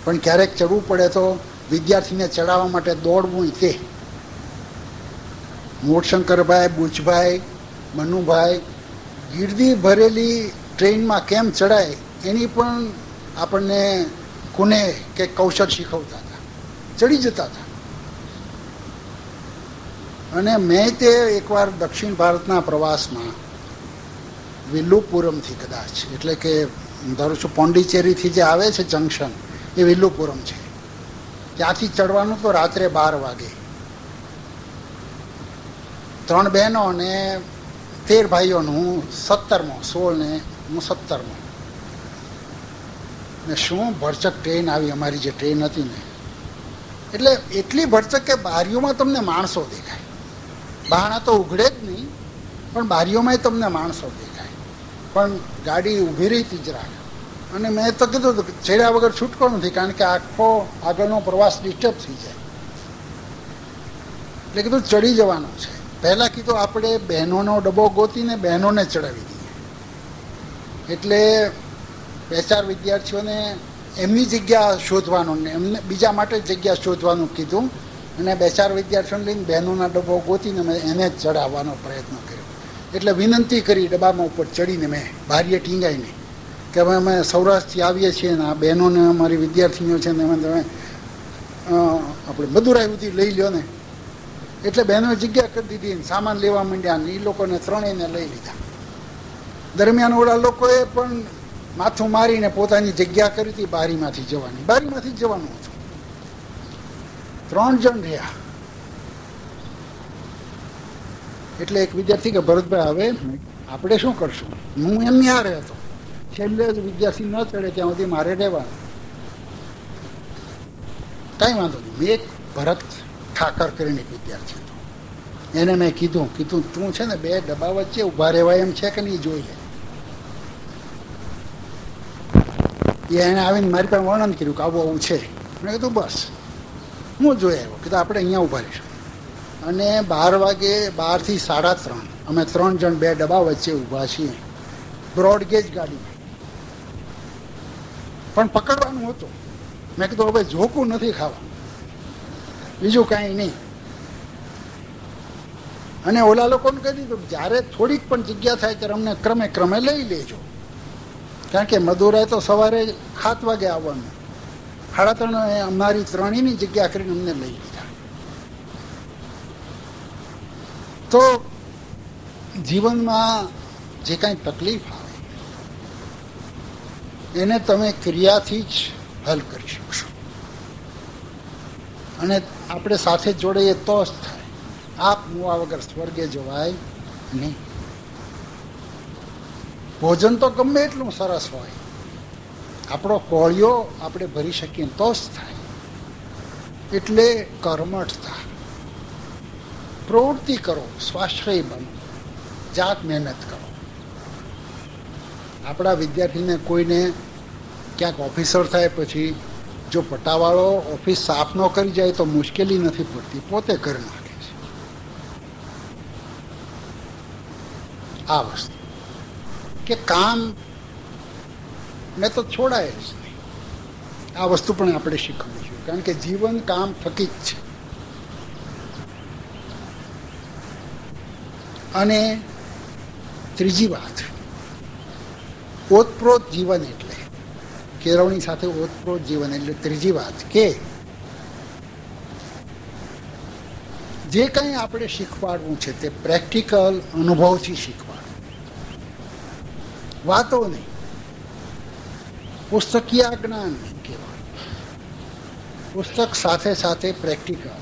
પણ ક્યારેક ચડવું પડે તો વિદ્યાર્થીને ચડાવવા માટે દોડવું. તે મોટશંકરભાઈ, બુચભાઈ, મનુભાઈ ગીર્દી ભરેલી ટ્રેનમાં કેમ ચડાય એની પણ આપણને કોને કે કૌશલ શીખવતા હતા, ચડી જતા હતા. અને મેં તે એકવાર દક્ષિણ ભારતના પ્રવાસમાં વિલ્લુપુરમથી કદાચ, એટલે કે ધારું છું પોંડિચેરીથી જે આવે છે જંકશન, એ વિલ્લુપુરમ છે. ત્યાંથી ચડવાનું તો રાત્રે 12 વાગે. 3 બહેનો અને 13 ભાઈઓનું, હું 17મો, 16 ને હું 17મો. ને શું ભરચક ટ્રેન આવી અમારી, જે ટ્રેન હતી ને, એટલે એટલી ભરચક કે બારીઓમાં તમને માણસો દેખાય. બહાણા તો ઉઘડે જ નહીં, પણ બારીઓમાં તમને માણસો દેખાય. પણ ગાડી ઊભી રહી હતી જરાક, અને મેં તો કીધું ચડ્યા વગર છૂટકો નથી, કારણ કે આખો આગળનો પ્રવાસ ડિસ્ટર્બ થઈ જાય. એટલે કીધું ચડી જવાનું છે. પહેલાં કીધું આપણે બહેનોનો ડબ્બો ગોતીને બહેનોને ચડાવી દઈએ. એટલે 2-4 વિદ્યાર્થીઓને એમની જગ્યા શોધવાનું ને એમને બીજા માટે જગ્યા શોધવાનું કીધું, અને 2-4 વિદ્યાર્થીઓને લઈને બહેનોના ડબ્બો ગોતીને મેં એને જ ચડાવવાનો પ્રયત્ન કર્યો. એટલે વિનંતી કરી ડબ્બામાં ઉપર ચડીને મેં બારીએ ટીંગાઈને કે હવે અમે સૌરાષ્ટ્રથી આવીએ છીએ ને આ બહેનોને અમારી વિદ્યાર્થીનીઓ છે ને એમાં તમે આપણે મદુરાઈ સુધી લઈ લ્યો ને. એટલે બહેનોએ જગ્યા કરી દીધી ને સામાન લેવા માંડ્યા ને એ લોકોને ત્રણેયને લઈ લીધા. દરમિયાન ઓલા લોકોએ પણ માથું મારીને પોતાની જગ્યા કરી હતી બારીમાંથી જવાની. બારીમાંથી જ જવાનું હતું. 3 જણ રહ્યા. એટલે એક વિદ્યાર્થી કે ભરતભાઈ હવે આપણે શું કરશું? હું એમની હારે હતો. છેલ્લે જ વિદ્યાર્થી ન ચડે ત્યાં સુધી મારે રહેવાનું. કાંઈ વાંધો નહીં. મેં એક ભરત ઠાકર કરીને એક વિદ્યાર્થી હતો, એને મેં કીધું તું છે ને 2 ડબ્બા વચ્ચે ઊભા રહેવાય એમ છે કે નહીં જોઈ લે. એને આવીને મારી પાસે વર્ણન કર્યું કે આવું આવું છે. મેં કીધું બસ હું જોઈ આવ્યો. કીધું આપણે અહીંયા ઊભા રહીશું. અને 12 વાગે, 12 થી 3:30 અમે 3 જણ 2 ડબ્બા વચ્ચે ઊભા છીએ, બ્રોડગેજ ગાડી. પણ પકડવાનું હતું. મેં કીધું હવે ઝોકું નથી ખાવાનું, બીજું કાંઈ નહીં. અને ઓલા લોકોને કહી દીધું જ્યારે થોડીક પણ જગ્યા થાય ત્યારે અમને ક્રમે લઈ લેજો, કારણ કે મદુરાઈ તો સવારે 7 વાગે આવવાનું. 3:30 અમારી ત્રણેયની જગ્યા કરીને અમને લઈ લીધા. તો જીવનમાં જે કાંઈ તકલીફ આવે એને તમે ક્રિયાથી જ હલ કરી શકશો. અને આપણે સાથે જોડીએ તો જ થાય. આપ મુવા વગર સ્વર્ગે જવાય નહીં. ભોજન તો ગમે એટલું સરસ હોય, આપણો કોળિયો આપણે ભરી શકીએ તો જ થાય. એટલે કર્મઠતા, પ્રવૃત્તિ કરો, સ્વાશ્રય બનો, જાત મહેનત કરો. આપણા વિદ્યાર્થીને કોઈને ક્યાંક ઓફિસર થાય પછી જો પટાવાળો ઓફિસ સાફ ન કરી જાય તો મુશ્કેલી નથી પડતી, પોતે કરી નાખે છે. આ વસ્તુ કે કામ ને તો છોડાય જ નહીં. આ વસ્તુ પણ આપણે શીખવું જોઈએ, કારણ કે જીવન કામ થકી જ છે. અને ત્રીજી વાત, ઓતપ્રોત જીવન એટલે કેળવણી સાથે ઓતપ્રોત જીવન એટલે ત્રીજી વાત કે જે કંઈ આપણે શીખવાડવું છે તે પ્રેક્ટિકલ અનુભવથી શીખવાડવું, વાતો નહીં, પુસ્તકીય જ્ઞાન નહીં કહેવાય. પુસ્તક સાથે સાથે પ્રેક્ટિકલ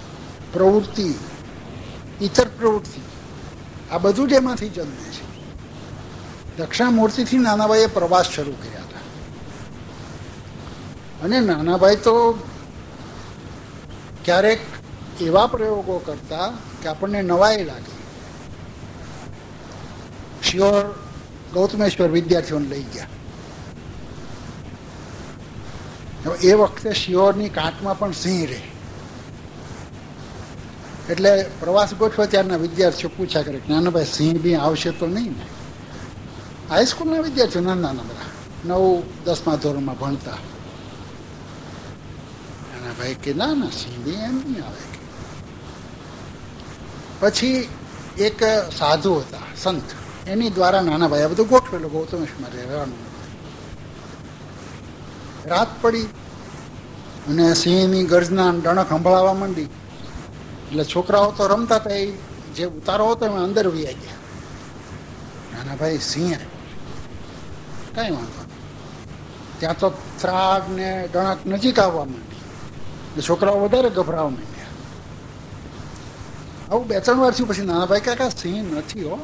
પ્રવૃત્તિ, ઇતર પ્રવૃત્તિ, આ બધું જ એમાંથી જન્મે છે. દક્ષિણામૂર્તિથી નાનાભાઈએ પ્રવાસ શરૂ કર્યા હતા. અને નાનાભાઈ તો ક્યારેક એવા પ્રયોગો કરતા કે આપણને નવાઈ લાગે. શિહોર ગૌતમેશ્વર વિદ્યાર્થીઓને લઈ ગયા. એ વખતે શિહોરની કાંઠમાં પણ સિંહ રહે. એટલે પ્રવાસ ગોઠવે ત્યારના વિદ્યાર્થીઓ પૂછ્યા કરે કે નાનાભાઈ સિંહ બી આવશે તો નહીં ને? હાઈસ્કૂલના વિદ્યાર્થીઓ નાના બધા 9-10મા ધોરણમાં ભણતા. નાનાભાઈ કે ના ના સિંહ બી એમ નહીં આવે. પછી એક સાધુ હતા, સંત, એની દ્વારા નાનાભાઈ આ બધું ગોઠવેલું ગૌતમેશ્વરમાં રહેવાનું. રાત પડી અને સિંહની ગર્જના ડણક સંભળાવા માંડી. એટલે છોકરાઓ તો રમતા હતા, એ જે ઉતારો હતો એમાં અંદર વી ગયા. નાનાભાઈ સિંહ કઈ વાંધો નહીં. ત્યાં તો ત્રાગ ને ડણક નજીક આવવા માંડી. છોકરાઓ વધારે ગભરાવા માંડ્યા. આવું 2-3 વાર થયું. પછી નાનાભાઈ કાકા સિંહ નથી હો,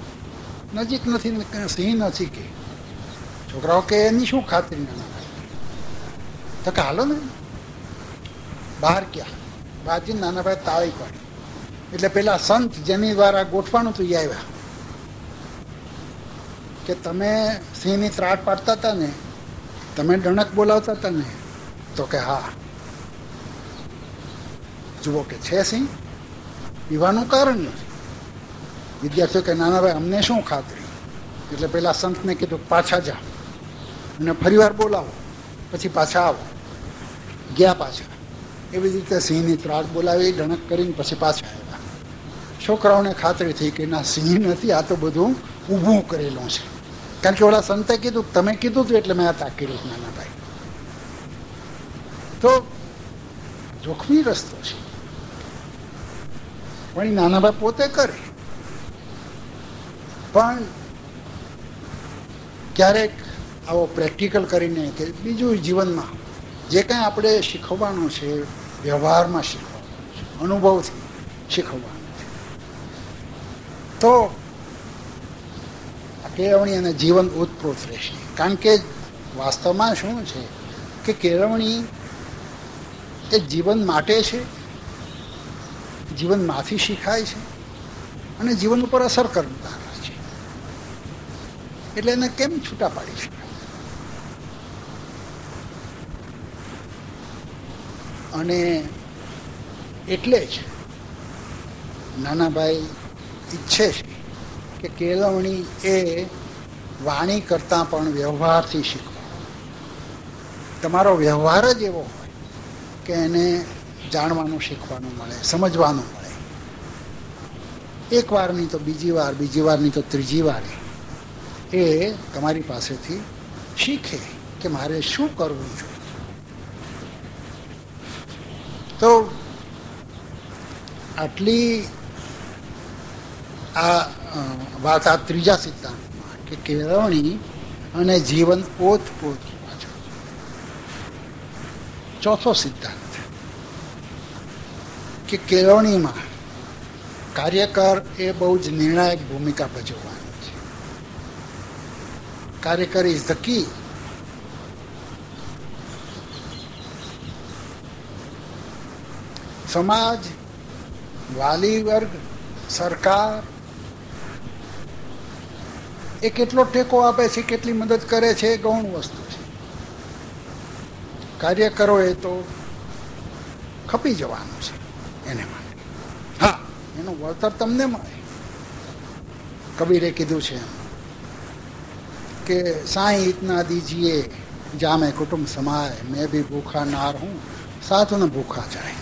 નજીક નથી, સિંહ નથી કે. છોકરાઓ કે એની શું ખાતરી? નાનાભાઈ તો કે હાલો ને બહાર. ક્યાં બાજી? નાનાભાઈ તાળી પાડી. એટલે પેલા સંત જેની દ્વારા ગોઠવાનું હતું એ આવ્યા કે તમે સિંહની ત્રાટ પાડતા હતા ને, તમે ડણક બોલાવતા હતા ને? તો કે હા. જુઓ કે છે સિંહ, પીવાનું કારણ નથી. વિદ્યાર્થીઓ કે નાનાભાઈ અમને શું ખાતરી? એટલે પેલા સંતને કીધું પાછા જાઓ અને ફરી વાર બોલાવો, પછી પાછા આવો. ગયા પાછા. એવી રીતે સિંહની ત્રાટ બોલાવી, ડણક કરીને પછી પાછા આવ્યા. છોકરાઓને ખાતરી થઈ કે ના સિંહ નથી, આ તો બધું ઊભું કરેલું છે. કારણ કે ઓલા સંતે કીધું, તમે કીધું હતું એટલે મેં આ તાકીદું. નાનાભાઈ તો જોખમી રસ્તો છે, પણ એ નાનાભાઈ પોતે કરે. પણ ક્યારેક આવો પ્રેક્ટિકલ કરીને કે બીજું જીવનમાં જે કંઈ આપણે શીખવવાનું છે, વ્યવહારમાં શીખવાનું છે, અનુભવથી શીખવવાનું છે, તો આ કેળવણી અને જીવન ઓતપ્રોત રહેશે. કારણ કે વાસ્તવમાં શું છે કે કેળવણી એ જીવન માટે છે, જીવનમાંથી શીખાય છે અને જીવન ઉપર અસર કરતા છે. એટલે એને કેમ છૂટા પાડી શકાય? અને એટલે જ નાનાભાઈ ઈચ્છે છે કે કેળવણી એ વાણી કરતાં પણ વ્યવહારથી શીખવા. તમારો વ્યવહાર જ એવો હોય કે એને જાણવાનું, શીખવાનું મળે, સમજવાનું મળે. એક વાર નહીં તો બીજી વાર, બીજી વાર નહીં તો ત્રીજી વાર એ તમારી પાસેથી શીખે કે મારે શું કરવું જોઈએ. તો આટલી આ વાત આ ત્રીજા સિદ્ધાંતમાં કે કેળવણી અને જીવન ઓતપ્રોત પાછળ ચોથો સિદ્ધાંત કે કેળવણીમાં કાર્યકર એ બહુ જ નિર્ણાયક ભૂમિકા ભજવવાની છે. કાર્યકર ઇઝ ધ કી. સમાજ, વાલી વર્ગ, સરકાર એ કેટલો ટેકો આપે છે, કેટલી મદદ કરે છે એ ગૌણ વસ્તુ છે. કાર્યકરોએ તો ખપી જવાનું છે એને માટે. હા, એનું વળતર તમને મળે. કબીરે કીધું છે એમ કે સાईं इतना दीजिए जामे कुटुंब समाय, मैं भी भूखा नार हूँ साथ न भूखा જાય.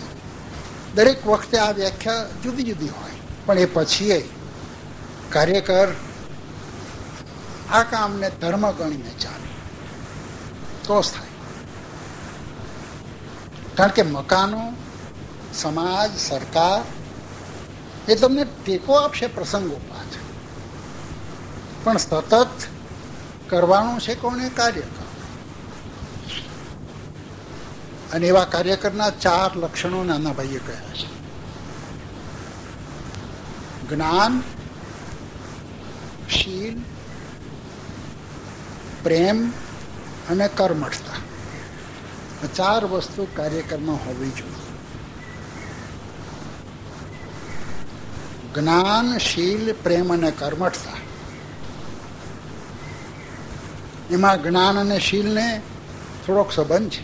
દરેક વખતે આ વ્યાખ્યા જુદી જુદી હોય, પણ એ પછી કાર્યકર આ કામને ધર્મ ગણીને ચાલે તો જ થાય. કારણ કે મકાનો, સમાજ, સરકાર એ તમને ટેકો આપશે પ્રસંગોપાત, પણ સતત કરવાનું છે કોને? કાર્યકર. અને એવા કાર્યકરના 4 લક્ષણો નાના ભાઈએ કહ્યા છે: જ્ઞાન, શીલ, પ્રેમ અને કર્મઠતા. આ 4 વસ્તુ કાર્યકરમાં હોવી જોઈએ. જ્ઞાન, શીલ, પ્રેમ અને કર્મઠતા. એમાં જ્ઞાન અને શીલને થોડોક સંબંધ છે.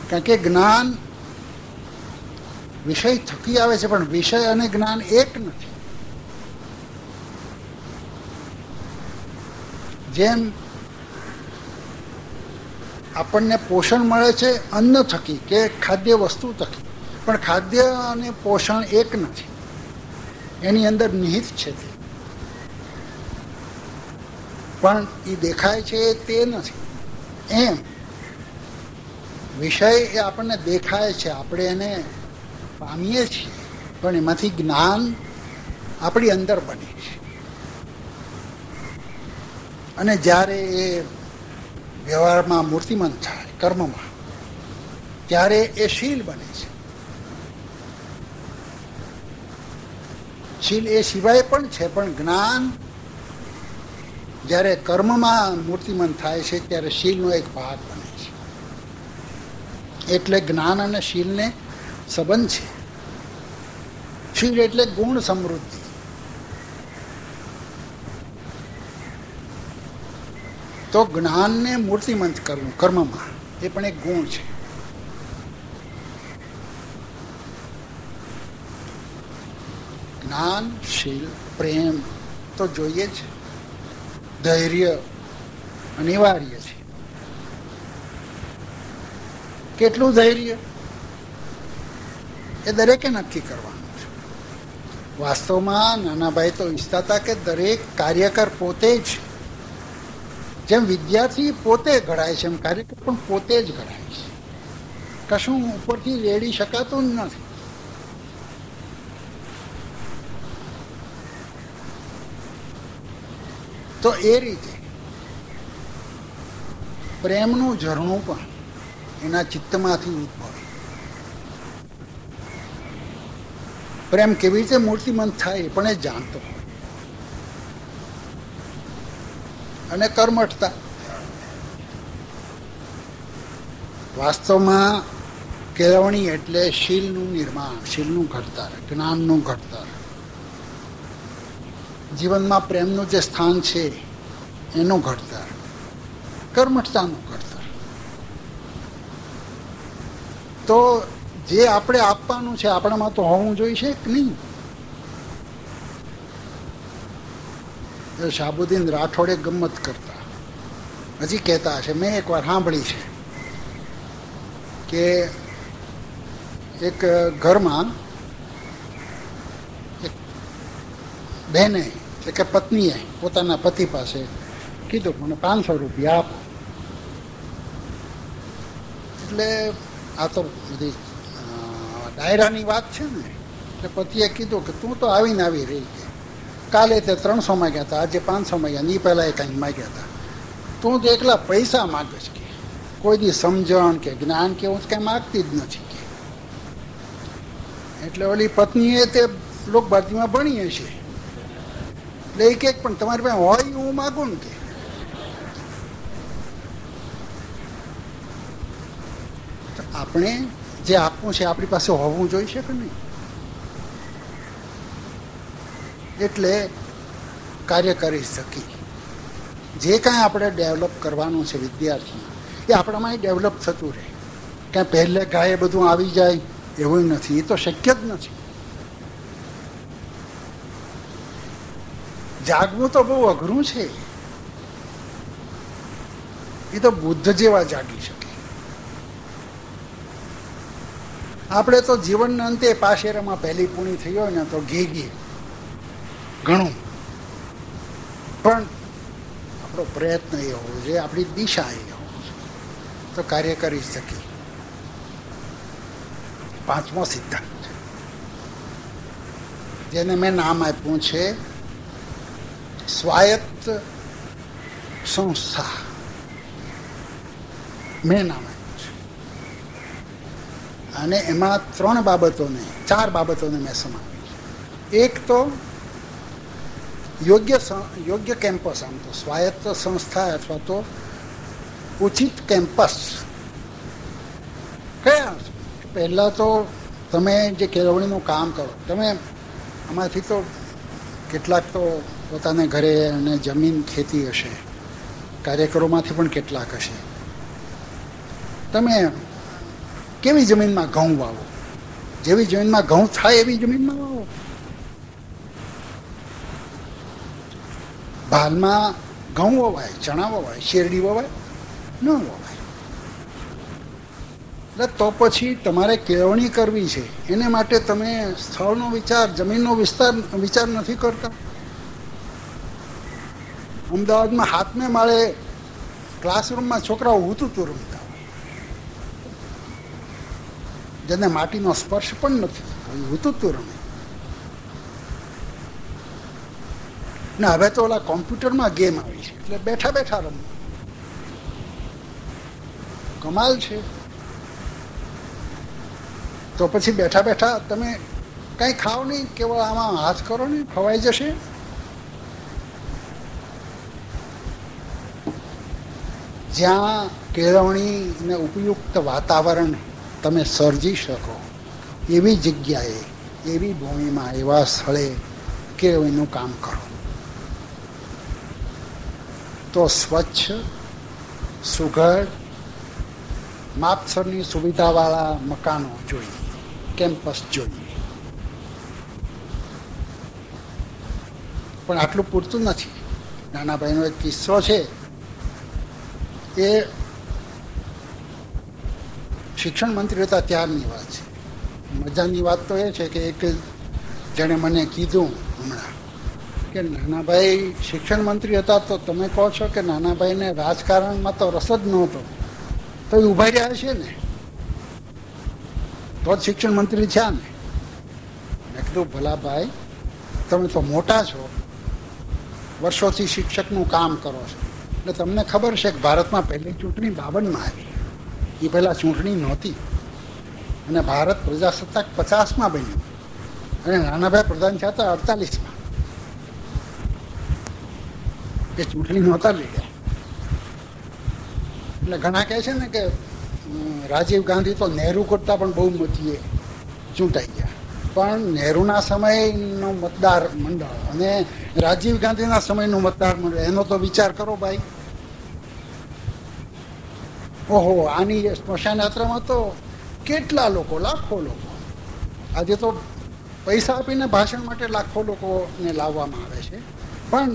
કારણ કે જ્ઞાન વિષય થકી આવે છે, પણ વિષય અને જ્ઞાન એક નથી. જેમ આપણને પોષણ મળે છે અન્ન થકી કે ખાદ્ય વસ્તુ થકી, પણ ખાદ્ય અને પોષણ એક નથી. એની અંદર નિહિત છે તે, પણ એ દેખાય છે તે નથી. એમ વિષય એ આપણને દેખાય છે, આપણે એને પામીએ છીએ, પણ એમાંથી જ્ઞાન આપણી અંદર બને છે. અને જ્યારે એ વ્યવહારમાં મૂર્તિમંત થાય, કર્મમાં, ત્યારે એ શીલ બને છે. શીલ એ સિવાય પણ છે, પણ જ્ઞાન જ્યારે કર્મમાં મૂર્તિમંત થાય છે ત્યારે શીલનો એક ભાગ બને છે. એટલે જ્ઞાન અને શીલને સંબંધ છે. શીલ એટલે ગુણ સમૃદ્ધિ. તો જ્ઞાનને મૂર્તિમંત કરવું કર્મમાં એ પણ એક ગુણ છે. જ્ઞાન, શીલ, પ્રેમ તો જોઈએ જ. ધૈર્ય અનિવાર્ય છે. કેટલું ધૈર્ય એ દરેકે નક્કી કરવાનું છે. વાસ્તવમાં નાનાભાઈ તો ઈચ્છતા હતા કે દરેક કાર્યકર પોતે જ, જેમ વિદ્યાર્થી પોતે ઘડાય છે એમ કાર્યકર પણ પોતે જ ઘડાય છે. કશું ઉપરથી રેડી શકાતું જ નથી. તો એ રીતે પ્રેમનું ઝરણું પણ એના ચિત્તમાંથી ઉદ્ભવે. પ્રેમ કેવી રીતે મૂર્તિમંત થાય એ પણ એ જાણતો હોય. અને કર્મઠતા, વાસ્તવમાં કેળવણી એટલે શીલનું નિર્માણ, શીલનું ઘડતર, જ્ઞાનનું ઘડતર. જીવનમાં પ્રેમનું જે સ્થાન છે એનું ઘડતર, કર્મઠતાનું ઘડતર. તો જે આપણે આપવાનું છે આપણામાં તો હોવું જોઈશે કે નહીં? શાહબુદ્દીન રાઠોડે ગમત કરતા, હજી કહેતા હશે, મેં એકવાર સાંભળી છે કે એક ઘરમાં એક બહેને એટલે કે પત્નીએ પોતાના પતિ પાસે કીધું મને 500 રૂપિયા આપો. એટલે આ તો બધી ડાયરાની વાત છે ને. એટલે પતિએ કીધું કે તું તો આવીને આવી રહી કે કાલે તે 300 માંગ્યા હતા, આજે 500 માંગ્યા, ની પહેલાં એ કંઈક માંગ્યા હતા, તું તો એકલા પૈસા માગે છે કે કોઈ દી સમજણ કે જ્ઞાન કે એવું કંઈ માગતી જ નથી કે. એટલે ઓલી પત્નીએ તે લોકભારતીમાં ભણીએ છે એટલે એ કે પણ તમારી પાસે હોય હું માગું ને કે. આપણે જે આપવું છે આપણી પાસે હોવું જોઈએ કે નહીં. એટલે કાર્ય કરી શકી. જે કાંઈ આપણે ડેવલપ કરવાનું છે વિદ્યાર્થીમાં એ આપણામાં ડેવલપ થતું રહે. કાંઈ પહેલે ગાયે બધું આવી જાય એવું નથી, એ તો શક્ય જ નથી. જાગવું તો બહુ અઘરું છે. એ તો બુદ્ધ જેવા જાગી શકે. આપણે તો જીવનના અંતે પાશેરામાં પહેલી પૂણી થઈ હોય ને તો ઘી ઘણું, પણ આપણો પ્રયત્ન એ હોવો જોઈએ, આપણી દિશા એ હોવી જોઈએ તો કાર્ય કરી શકીએ. પાંચમો સિદ્ધાંત જેને મેં નામ આપ્યું છે સ્વાયત્ત સંસ્થા. મેં નામ આપ્યું છે અને એમાં ચાર બાબતોને મેં સમાવી છે. એક તો યોગ્ય કેમ્પસ, આમ તો સ્વાયત્ત સંસ્થા અથવા તો ઉચિત કેમ્પસ કયા? પહેલાં તો તમે જે કેળવણીનું કામ કરો, તમે આમાંથી તો કેટલાક તો પોતાને ઘરે અને જમીન ખેતી હશે, કાર્યકરોમાંથી પણ કેટલાક હશે. તમે કેવી જમીનમાં ઘઉં વાવો? જેવી જમીનમાં ઘઉં થાય એવી જમીનમાં વાવો. ભાલમાં ઘઉં વવાય, ચણા વવાય, શેરડી વવાય? ન વવાય. એટલે તો પછી તમારે કેળવણી કરવી છે એને માટે તમે સ્થળનો વિચાર, જમીનનો વિચાર નથી કરતા. અમદાવાદમાં હાથમે માળે ક્લાસરૂમમાં છોકરાઓ હુતુતું રમતા હોય, જેને માટીનો સ્પર્શ પણ નથી, હુતુતું રમે. ને હવે તો ઓલા કોમ્પ્યુટરમાં ગેમ આવી છે એટલે બેઠા બેઠા રમવું. કમાલ છે. તો પછી બેઠા બેઠા તમે કંઈ ખાઓ નહીં, કેવળ આમાં હાથ કરો ને ખવાઈ જશે. જ્યાં કેળવણીને ઉપયુક્ત વાતાવરણ તમે સર્જી શકો એવી જગ્યાએ, એવી ભૂમિમાં, એવા સ્થળે કેળવણીનું કામ કરો. તો સ્વચ્છ, સુઘડ, માપસરની સુવિધાવાળા મકાનો જોઈએ, કેમ્પસ જોઈએ. પણ આટલું પૂરતું નથી. નાના ભાઈનો એક કિસ્સો છે. એ શિક્ષણ મંત્રી હતા ત્યારની વાત છે. મજાની વાત તો એ છે કે એક જેણે મને કીધું હમણાં કે નાનાભાઈ શિક્ષણ મંત્રી હતા, તો તમે કહો છો કે નાનાભાઈને રાજકારણમાં તો રસ જ નહોતો, તો એ ઉભા રહ્યા છે ને, તો જ શિક્ષણ મંત્રી થયા ને. મેં કીધું ભલા ભાઈ, તમે તો મોટા છો, વર્ષોથી શિક્ષકનું કામ કરો છો, એટલે તમને ખબર છે કે ભારતમાં પહેલી ચૂંટણી 52માં આવી. એ પહેલાં ચૂંટણી નહોતી અને ભારત પ્રજાસત્તાક 50માં બન્યું અને નાનાભાઈ પ્રધાન થયા હતા 48માં. એ ચૂંટણી નહોતા લડ્યા. એટલે ઘણા કહે છે ને કે રાજીવ ગાંધી તો નહેરુ કરતાં પણ બહુ મતીએ ચૂંટાઈ ગયા. પણ નહેરુના સમયનું મતદાર મંડળ અને રાજીવ ગાંધીના સમયનું મતદાર મંડળ, એનો તો વિચાર કરો ભાઈ. ઓહો, આની સ્મશાન યાત્રામાં તો કેટલા લોકો, લાખો લોકો. આજે તો પૈસા આપીને ભાષણ માટે લાખો લોકોને લાવવામાં આવે છે, પણ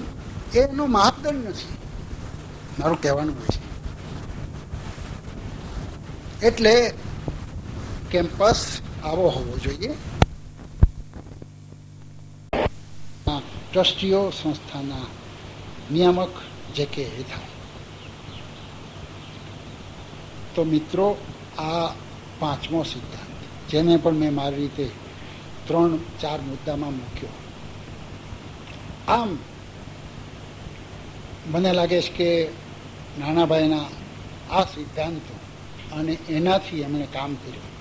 એનો માપદંડ નથી, મારું કહેવાનું હોય છે. એટલે કેમ્પસ આવો હોવો જોઈએ. ટ્રસ્ટીઓ સંસ્થાના નિયામક જે કે એ થાય. તો મિત્રો, આ પાંચમો સિદ્ધાંત, જેને પણ મેં મારી રીતે 3-4 મુદ્દામાં મૂક્યો. આમ મને લાગે છે કે નાનાભાઈના આ સિદ્ધાંતો અને એનાથી એમણે કામ કર્યું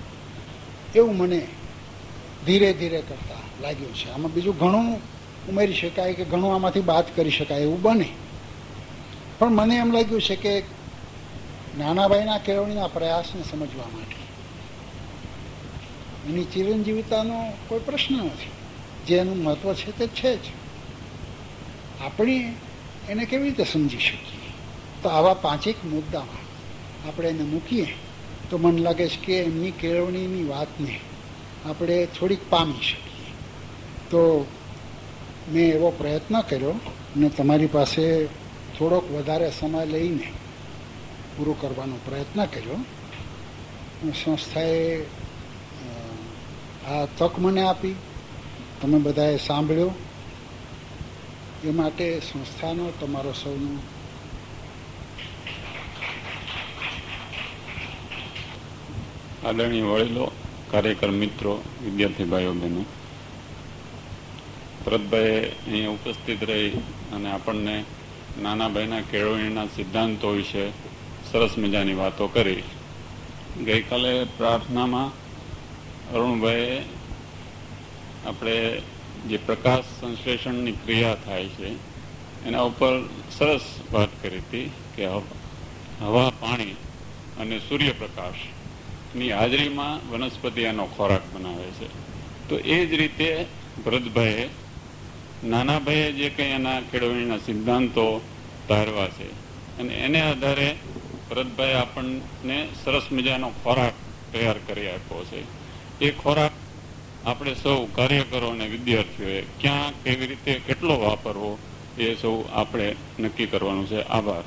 એવું મને ધીરે ધીરે કરતા લાગ્યું છે. આમાં બીજું ઘણું ઉમેરી શકાય કે ઘણું આમાંથી બાદ કરી શકાય એવું બને, પણ મને એમ લાગ્યું છે કે નાનાભાઈના કેળવણીના પ્રયાસને સમજવા માટે એની ચિરંજીવિતાનો કોઈ પ્રશ્ન નથી. જે એનું મહત્વ છે તે છે જ. આપણે એને કેવી રીતે સમજી શકીએ? તો આવા 5 મુદ્દામાં આપણે એને મૂકીએ તો મને લાગે છે કે એમની કેળવણીની વાતને આપણે થોડીક પામી શકીએ. તો મેં એવો પ્રયત્ન કર્યો અને તમારી પાસે થોડોક વધારે સમય લઈને પૂરો કરવાનો પ્રયત્ન કર્યો. સંસ્થાએ આ તક મને આપી, તમે બધાએ સાંભળ્યો, એ માટે સંસ્થાનો તમારો સૌનો આદરણીય વડીલો, કાર્યકર મિત્રો, વિદ્યાર્થી ભાઈઓ બહેનો, ભરતભાઈએ અહીં ઉપસ્થિત રહી અને આપણને નાનાભાઈના કેળવણીના સિદ્ધાંતો વિશે સરસ મજાની વાતો કરી. ગઈકાલે પ્રાર્થનામાં અરુણભાઈએ આપણે જે પ્રકાશ સંશ્લેષણની ક્રિયા થાય છે એના ઉપર સરસ વાત કરી હતી કે હવા, પાણી અને સૂર્યપ્રકાશની હાજરીમાં વનસ્પતિ એનો ખોરાક બનાવે છે. તો એ જ રીતે ભરતભાઈએ નાનાભાઈએ જે કંઈ એના કેળવણીના સિદ્ધાંતો ધારવા છે અને એને આધારે ભરતભાઈએ આપણને સરસ મજાનો ખોરાક તૈયાર કરી આપ્યો છે. એ ખોરાક આપણે સૌ કાર્યકરો અને વિદ્યાર્થીઓએ ક્યાં, કેવી રીતે, કેટલો વાપરવો એ સૌ આપણે નક્કી કરવાનું છે. આભાર.